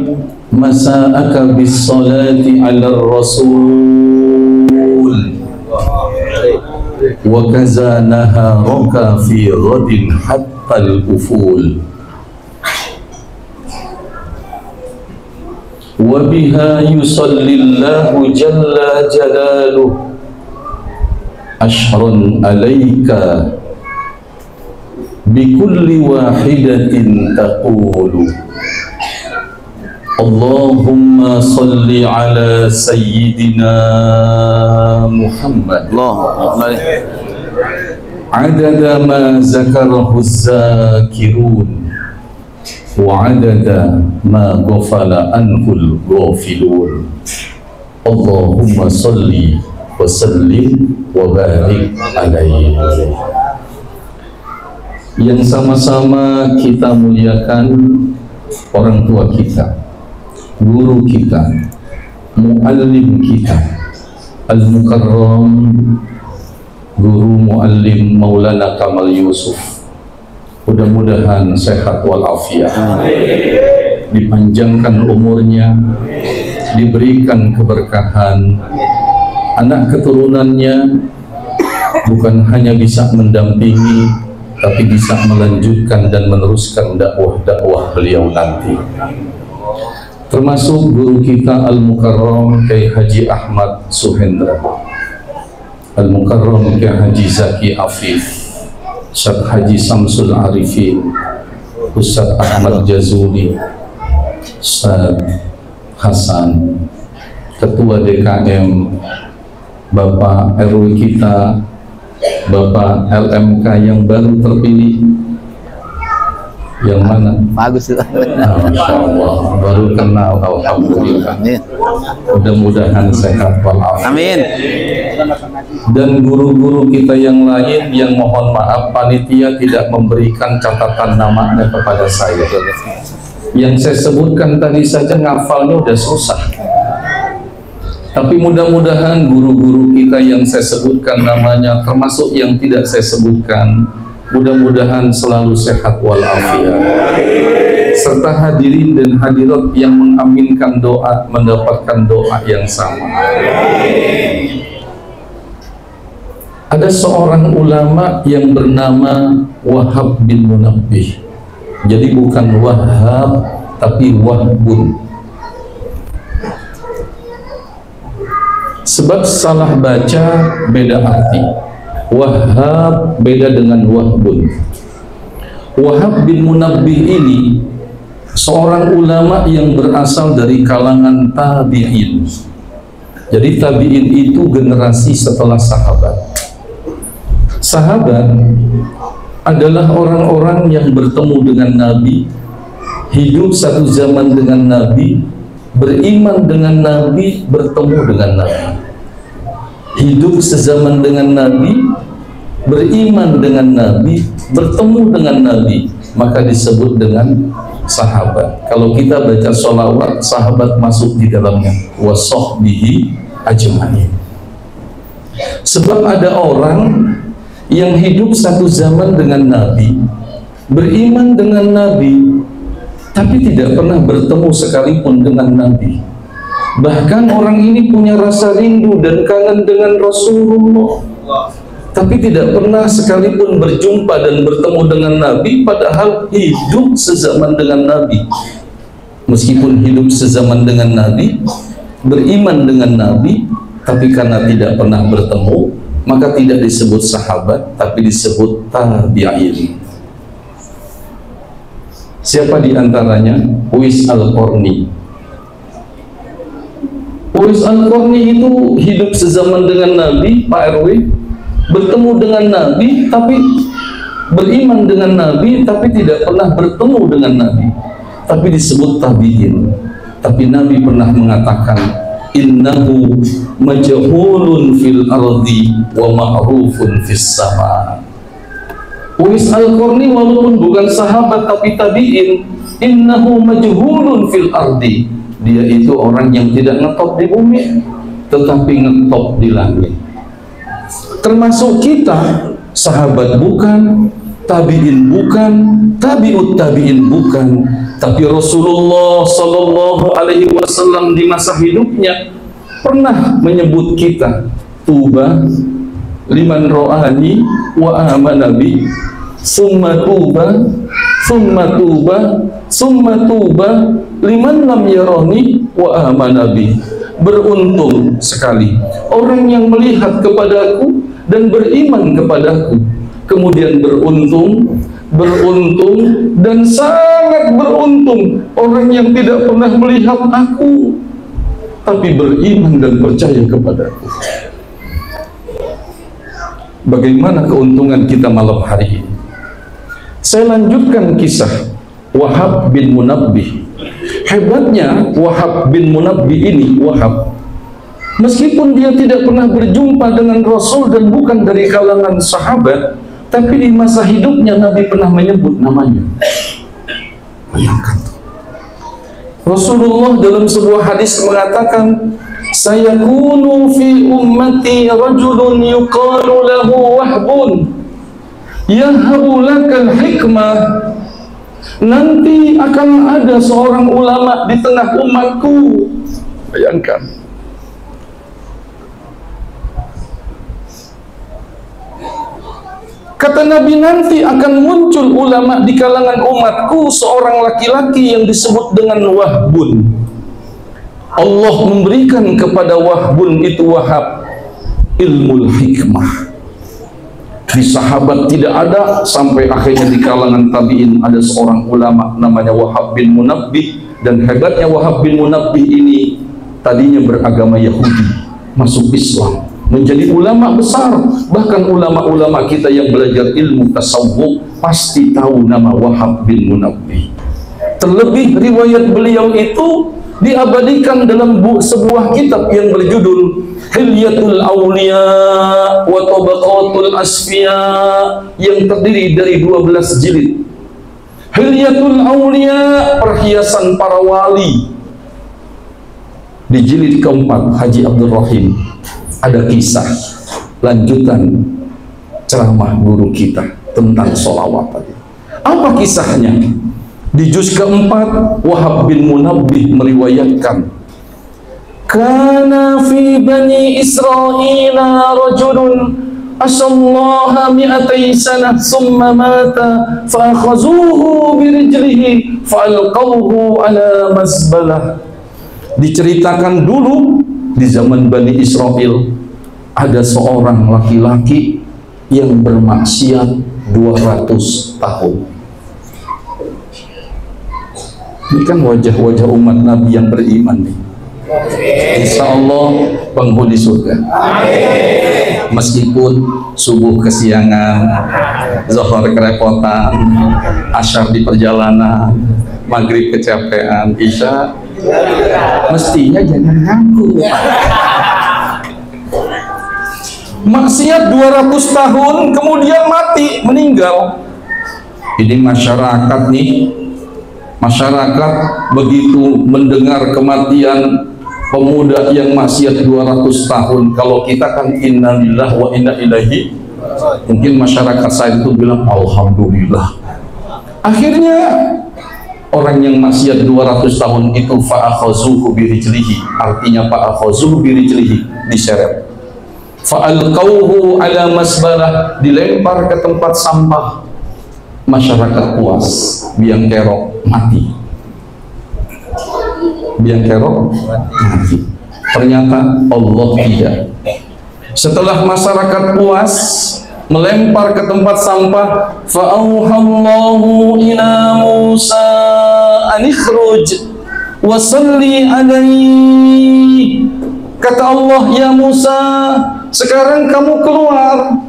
masa'aka bis salati ala rasul wa kaza naharaka fi ghadin hatta al-uful wa biha yusallillahu jalla jalaluhu ashran alayka bikulli wahidatin taqulu Allahumma salli ala sayyidina Muhammad adada ma zakarahu zakirun wa adada ma ghafala anhul ghafilun. Allahumma salli wa sallim wa barik alaihi. Yang sama-sama kita muliakan orang tua kita, guru kita, muallim kita, al-mukarram guru muallim Maulana Kamal Yusuf. Mudah-mudahan sehat walafiat, dipanjangkan umurnya, diberikan keberkahan, anak keturunannya bukan hanya bisa mendampingi, tapi bisa melanjutkan dan meneruskan dakwah-dakwah beliau nanti. Termasuk guru kita Al-Mukarram Kiai Haji Ahmad Suhendra, Al-Mukarram Kiai Haji Zaki Afif, Ustaz Haji Samsul Arifin, Ustaz Ahmad Jazuli, Ustaz Hasan, Ketua DKM, Bapak RW kita, Bapak LMK yang baru terpilih. Yang mana? Bagus. Masya Allah, baru kenal, alhamdulillah. Mudah-mudahan sehat walafiat. Amin. Dan guru-guru kita yang lain yang mohon maaf panitia tidak memberikan catatan namanya kepada saya. Yang saya sebutkan tadi saja ngafalnya udah susah. Tapi mudah-mudahan guru-guru kita yang saya sebutkan namanya, termasuk yang tidak saya sebutkan, mudah-mudahan selalu sehat walafiat, serta hadirin dan hadirat yang mengaminkan doa mendapatkan doa yang sama. Ada seorang ulama yang bernama Wahab bin Munabbih. Jadi bukan Wahab tapi Wahbun. Sebab salah baca beda arti. Wahab beda dengan Wahbun. Wahab bin Munabbih ini seorang ulama yang berasal dari kalangan tabi'in. Jadi tabi'in itu generasi setelah sahabat. Sahabat adalah orang-orang yang bertemu dengan Nabi, hidup satu zaman dengan Nabi, beriman dengan Nabi, bertemu dengan Nabi. Hidup sezaman dengan Nabi, beriman dengan Nabi, bertemu dengan Nabi, maka disebut dengan sahabat. Kalau kita baca sholawat, sahabat masuk di dalamnya, wa sahbihi ajma'in. Sebab ada orang yang hidup satu zaman dengan Nabi, beriman dengan Nabi, tapi tidak pernah bertemu sekalipun dengan Nabi. Bahkan orang ini punya rasa rindu dan kangen dengan Rasulullah, tapi tidak pernah sekalipun berjumpa dan bertemu dengan Nabi, padahal hidup sezaman dengan Nabi. Meskipun hidup sezaman dengan Nabi, beriman dengan Nabi, tapi karena tidak pernah bertemu, maka tidak disebut sahabat, tapi disebut tabi'in. Siapa di antaranya? Uwais Al-Qarni. Uwais Al-Qarni itu hidup sezaman dengan Nabi, Pak RW, bertemu dengan Nabi, tapi beriman dengan Nabi, tapi tidak pernah bertemu dengan Nabi, tapi disebut tabi'in. Tapi Nabi pernah mengatakan, innahu majhulun fil ardi wa ma'rufun fis sama. Uwais Al-Qarni walaupun bukan sahabat tapi tabi'in, innahu majhulun fil ardi, dia itu orang yang tidak ngetop di bumi tetapi ngetop di langit. Termasuk kita, sahabat bukan, tabi'in bukan, tabi'ut tabi'in bukan, tapi Rasulullah Sallallahu Alaihi Wasallam di masa hidupnya pernah menyebut kita, tuba liman ro'ani wa amanabi, summa tuba, summa tuba, summa tuba liman lam yarani wa amanabi. Beruntung sekali orang yang melihat kepadaku dan beriman kepadaku, kemudian beruntung dan sangat beruntung orang yang tidak pernah melihat aku tapi beriman dan percaya kepadaku. Bagaimana keuntungan kita malam hari ini? Saya lanjutkan kisah Wahab bin Munabbih. Hebatnya Wahab bin Munabbih ini, Wahab, meskipun dia tidak pernah berjumpa dengan Rasul dan bukan dari kalangan sahabat, tapi di masa hidupnya Nabi pernah menyebut namanya. Bayangkan, Rasulullah dalam sebuah hadis mengatakan, sayakunu fi ummati rajulun yuqalu lahu Wahbun yahabu lakal hikmah. Nanti akan ada seorang ulama di tengah umatku. Bayangkan, kata Nabi, nanti akan muncul ulama di kalangan umatku, seorang laki-laki yang disebut dengan Wahbun. Allah memberikan kepada Wahbun itu, Wahab, ilmu hikmah. Di sahabat tidak ada, sampai akhirnya di kalangan tabi'in ada seorang ulama namanya Wahab bin Munabbih. Dan hebatnya Wahab bin Munabbih ini tadinya beragama Yahudi, masuk Islam, menjadi ulama besar. Bahkan ulama-ulama kita yang belajar ilmu tasawuf pasti tahu nama Wahab bin Munabbih. Terlebih riwayat beliau itu diabadikan dalam sebuah kitab yang berjudul Hilyatul Awliya wa Tabaqatul Asfiya, yang terdiri dari 12 jilid. Hilyatul Awliya, perhiasan para wali. Di jilid keempat, Haji Abdul Rahim, ada kisah lanjutan ceramah guru kita tentang sholawat tadi. Apa kisahnya? Di juz keempat, Wahab bin Munabbih meriwayatkan, kana fi bani Israila rajulun asallaha mi'atai sanah summa mata fa'akhazuhu birijlihi fa'alqawhu ala mazbalah. Diceritakan dulu di zaman Bani Israel ada seorang laki-laki yang bermaksiat 200 tahun. Ini kan wajah-wajah umat Nabi yang beriman nih. Insya Allah penghuni surga. Meskipun subuh kesiangan, zuhur kerepotan, asyar di perjalanan, maghrib kecapean, isya mestinya jangan ngaku. Maksiat 200 tahun kemudian mati, meninggal. Ini masyarakat nih, masyarakat begitu mendengar kematian pemuda yang maksiat 200 tahun, kalau kita kan innalillahi wa inna ilaihi, mungkin masyarakat saya itu bilang alhamdulillah. Akhirnya orang yang maksiat 200 tahun itu fa'akhazuhu birijlihi, artinya fa'akhazuhu birijlihi, diseret. Fa'alqauhu ala masbalah, dilempar ke tempat sampah. Masyarakat puas, biang kerok mati. Biang kerok mati. Ternyata Allah tidak. Setelah masyarakat puas melempar ke tempat sampah, fa'auhallahu ila Musa anikhruj wa salli alaihi. Kata Allah, ya Musa, sekarang kamu keluar.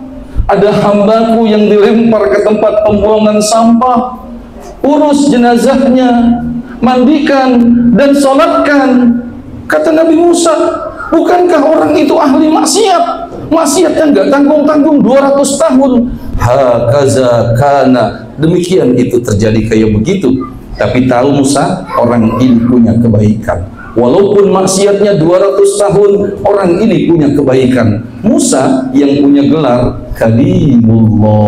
Ada hambaku yang dilempar ke tempat pembuangan sampah, urus jenazahnya, mandikan dan sholatkan. Kata Nabi Musa, bukankah orang itu ahli maksiat? Maksiatnya nggak tanggung-tanggung 200 tahun. Hakaza kana, demikian itu terjadi kayak begitu. Tapi tahu Musa, orang ini punya kebaikan. Walaupun maksiatnya 200 tahun, orang ini punya kebaikan. Musa yang punya gelar Kalimullah,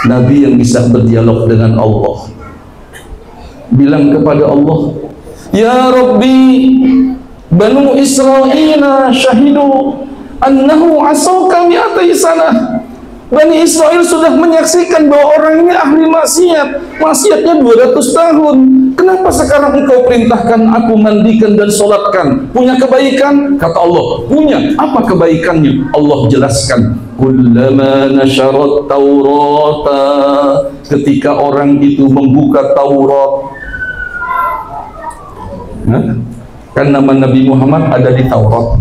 Nabi yang bisa berdialog dengan Allah, bilang kepada Allah, ya Rabbi, Banu Israel syahidu annahu asauka mi'atai sanah. Bani Israel sudah menyaksikan bahwa orang ini ahli maksiat, maksiatnya 200 tahun. Kenapa sekarang engkau perintahkan aku mandikan dan sholatkan? Punya kebaikan? Kata Allah, punya. Apa kebaikannya? Allah jelaskan, kullama nasyarat taurata, ketika orang itu membuka Taurat. Kan nama Nabi Muhammad ada di Taurat,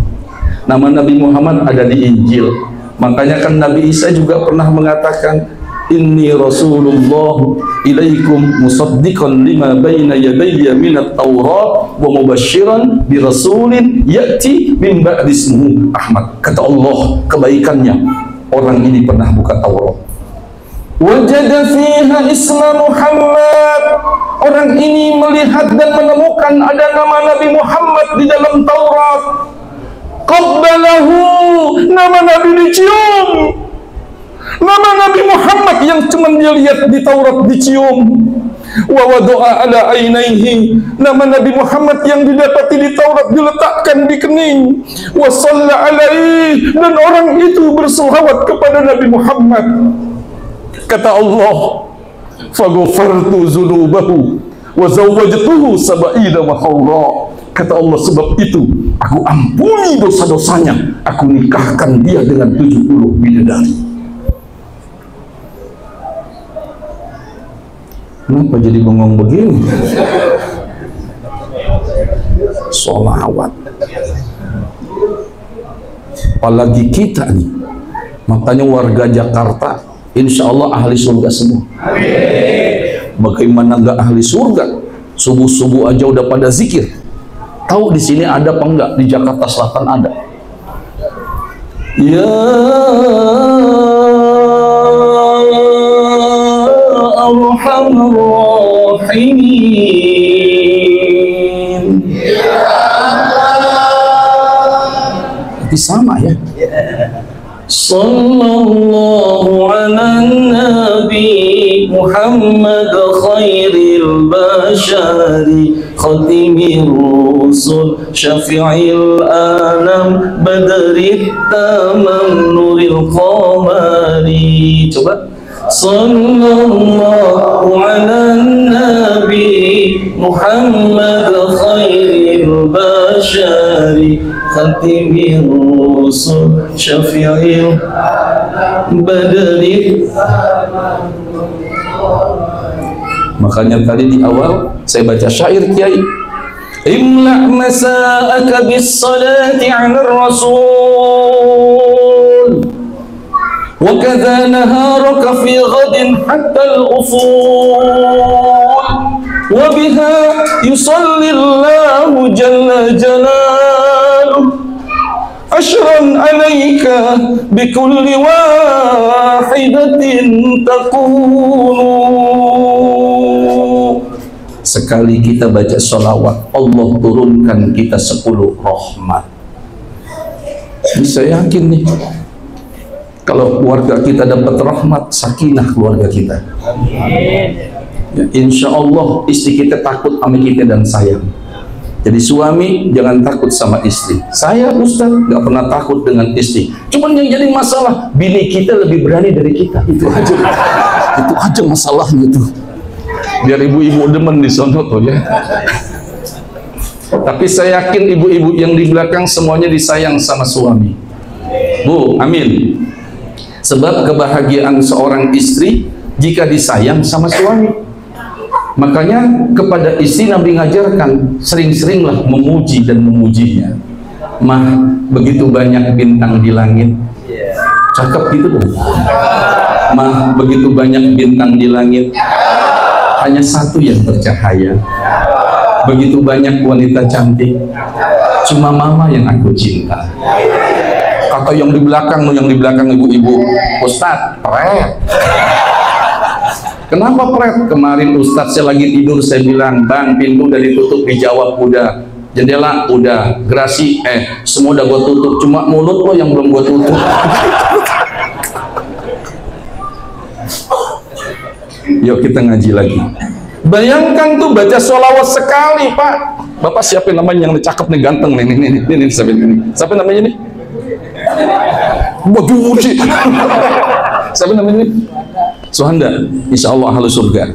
nama Nabi Muhammad ada di Injil. Makanya kan Nabi Isa juga pernah mengatakan, inni rasulullah ilaikum musaddiqan lima baina yadayya minat taurat wa mubashiran bi rasulin ya'ti min ba'di ismuhu Ahmad. Kata Allah, kebaikannya orang ini pernah buka Taurat, wajada fiha isma Muhammad, orang ini melihat dan menemukan ada nama Nabi Muhammad di dalam Taurat. Qabbalahu, nama Nabi dicium, nama Nabi Muhammad yang cuma dia lihat di Taurat dicium. Wa wada'a ala ainaihi, nama Nabi Muhammad yang didapati di Taurat diletakkan di kening. Wa shalla alaihi, dan orang itu berselawat kepada Nabi Muhammad. Kata Allah, faghfartu dzunubahu wa zawwajtuhu sab'ina mahawra. Kata Allah, sebab itu aku ampuni dosa-dosanya, aku nikahkan dia dengan 70 bidadari. Kenapa jadi bengong begini? Sholawat. Apalagi kita nih, makanya warga Jakarta insya Allah ahli surga semua. Bagaimana nggak ahli surga? Subuh-subuh aja udah pada zikir. Tahu di sini ada apa enggak? Di Jakarta Selatan ada. Ya Arhamar Rahimin. Itu sama ya. Sallallahu ala Nabi Muhammad khairil bashari khatimir rusul syafi'il alam badrit tamam nuril qamari. Coba. Sallallahu ala Nabi Muhammad khairil bashari khatimir rusul syafi'il badri. Makanya tadi di awal saya baca syair Kiai, imla' masa'aka bis salati 'ala rasul wa kadha naharaka fi ghadin hatta al-usul wa biha yusalli Allahu jalla jalaluhu ashran 'alaika bi kulli wahidatin taqulu. Sekali kita baca sholawat, Allah turunkan kita 10 rahmat. Bisa yakin nih, kalau keluarga kita dapat rahmat, sakinah keluarga kita. Ya, insya Allah istri kita takut sama kita dan sayang. Jadi suami jangan takut sama istri. Saya Ustaz nggak pernah takut dengan istri. Cuman yang jadi masalah, bini kita lebih berani dari kita. Itu aja. Itu aja masalahnya tuh. Biar ibu-ibu demen di sono tuh ya. Tapi saya yakin ibu-ibu yang di belakang semuanya disayang sama suami. Bu, amin. Sebab kebahagiaan seorang istri jika disayang sama suami. Makanya kepada istri Nabi ngajarkan sering-seringlah memuji dan memujinya. Mah, begitu banyak bintang di langit. Cakep gitu dong. Mah, begitu banyak bintang di langit. Hanya satu yang bercahaya. Begitu banyak wanita cantik, cuma mama yang aku cinta. Kata yang di belakang ibu-ibu, Ustadz, pret. Kenapa pret? Kemarin Ustadz saya lagi tidur, saya bilang, Bang, pintu udah ditutup, dijawab udah, jendela udah, gerasi semua udah gua tutup, cuma mulut lo yang belum gua tutup. Yuk kita ngaji lagi. Bayangkan tuh baca sholawat sekali, Pak. Bapak siapa namanya yang cakep nih, ganteng nih, ini siapa namanya nih? Baju muji. Siapa namanya nih? Suhanda. Insya Allah ahlu surga.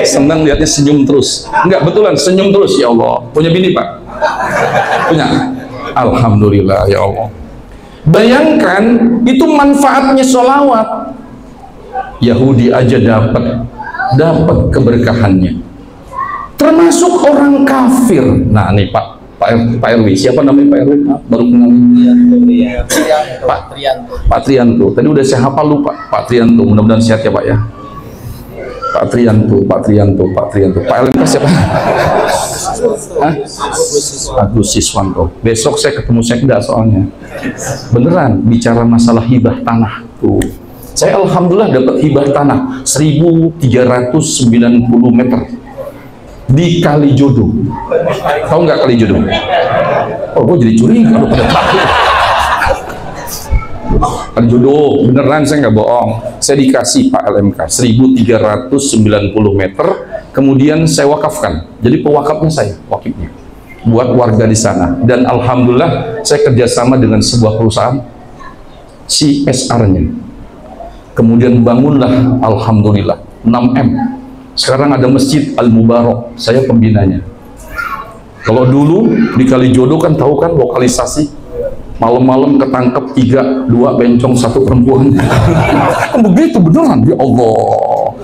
Senang lihatnya senyum terus. Enggak, betulan senyum terus, ya Allah. Punya bini, Pak? Punya. Alhamdulillah, ya Allah. Bayangkan itu manfaatnya sholawat. Yahudi aja dapat keberkahannya, termasuk orang kafir. Nah nih Pak RW, siapa namanya Pak RW? Baru kenal Pak Trianto. Tadi udah saya hafal lupa. Pak Trianto, mudah-mudahan sehat ya Pak ya. Pak Trianto. Pak LMK siapa? Agus Siswanto. Besok saya ketemu Sekda soalnya. Beneran bicara masalah hibah tanah tuh. Saya alhamdulillah dapat hibah tanah 1390 meter di Kalijodo. Tahu nggak Kalijodo? Oh, gue jadi curiga kalau pada tahu. Kalijodo, beneran saya nggak bohong. Saya dikasih Pak LMK 1390 meter, kemudian saya wakafkan. Jadi pewakafnya saya, wakifnya buat warga di sana. Dan alhamdulillah saya kerjasama dengan sebuah perusahaan CSR-nya. Kemudian bangunlah alhamdulillah 6M. Sekarang ada Masjid Al-Mubarak, saya pembinanya. Kalau dulu di Kalijodo kan tahu kan lokalisasi, malam-malam ketangkep 3, 2 bencong 1 perempuan. Begitu beneran, ya Allah.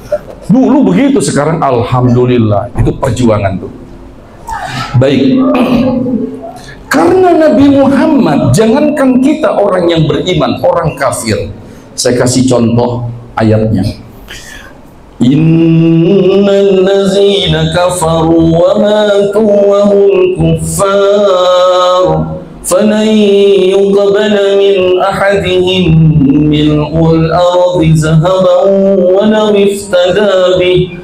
Dulu begitu, sekarang alhamdulillah. Itu perjuangan tuh. Baik. Karena Nabi Muhammad, jangankan kita orang yang beriman, orang kafir. Saya kasih contoh ayatnya. Innal ladzina kafaru wa matu wa hum kuffar falan yuqbala min ahadihim mil'ul ardi zahaban wa law iftada bih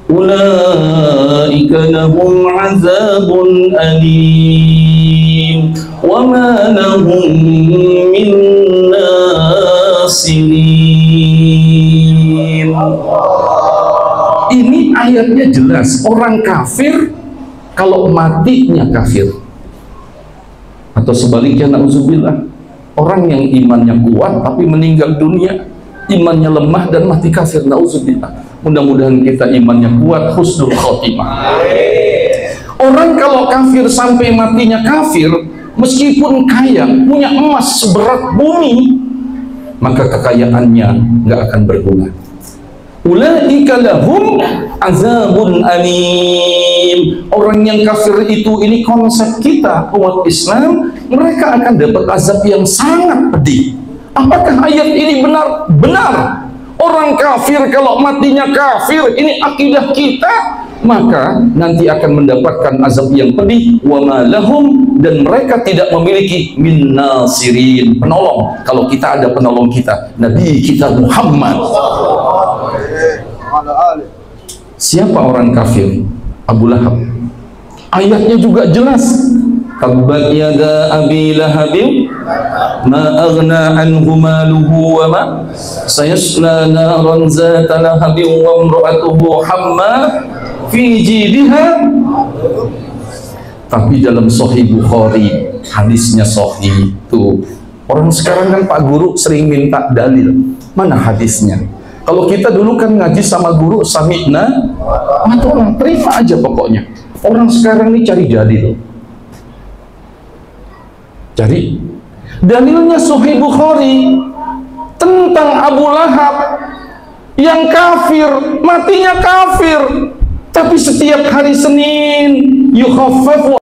ulaika lahum 'adzabun alim wa ma lahum min nasirin. Ini ayatnya jelas, orang kafir kalau matinya kafir, atau sebaliknya na'udzubillah, orang yang imannya kuat tapi meninggal dunia imannya lemah dan mati kafir, na'udzubillah. Mudah-mudahan kita imannya kuat, husnul khotimah. Orang kalau kafir sampai matinya kafir, meskipun kaya, punya emas seberat bumi, maka kekayaannya nggak akan berguna. ulaika lahum azabun alim. Orang yang kafir itu, ini konsep kita umat Islam, mereka akan dapat azab yang sangat pedih. Apakah ayat ini benar? Benar. Orang kafir kalau matinya kafir, ini akidah kita, maka nanti akan mendapatkan azab yang pedih. Wa ma lahum, dan mereka tidak memiliki min nasirin, penolong. Kalau kita ada penolong kita, Nabi kita Muhammad. Siapa orang kafir? Abu Lahab. Ayatnya juga jelas. Tabbat yada abi lahabin ma aghna anhu maluhu wa ma sayasla naran zata lahabin wa imra'atuhu hamma fi jidha. Tapi dalam Sahih Bukhari, hadisnya sahih itu. Orang sekarang kan Pak Guru sering minta dalil. Mana hadisnya? Kalau kita dulu kan ngaji sama guru sami'na atau terima aja pokoknya. Orang sekarang ini cari dalil. Cari dalilnya Sahih Bukhari tentang Abu Lahab yang kafir, matinya kafir, tapi setiap hari Senin yukhaffafu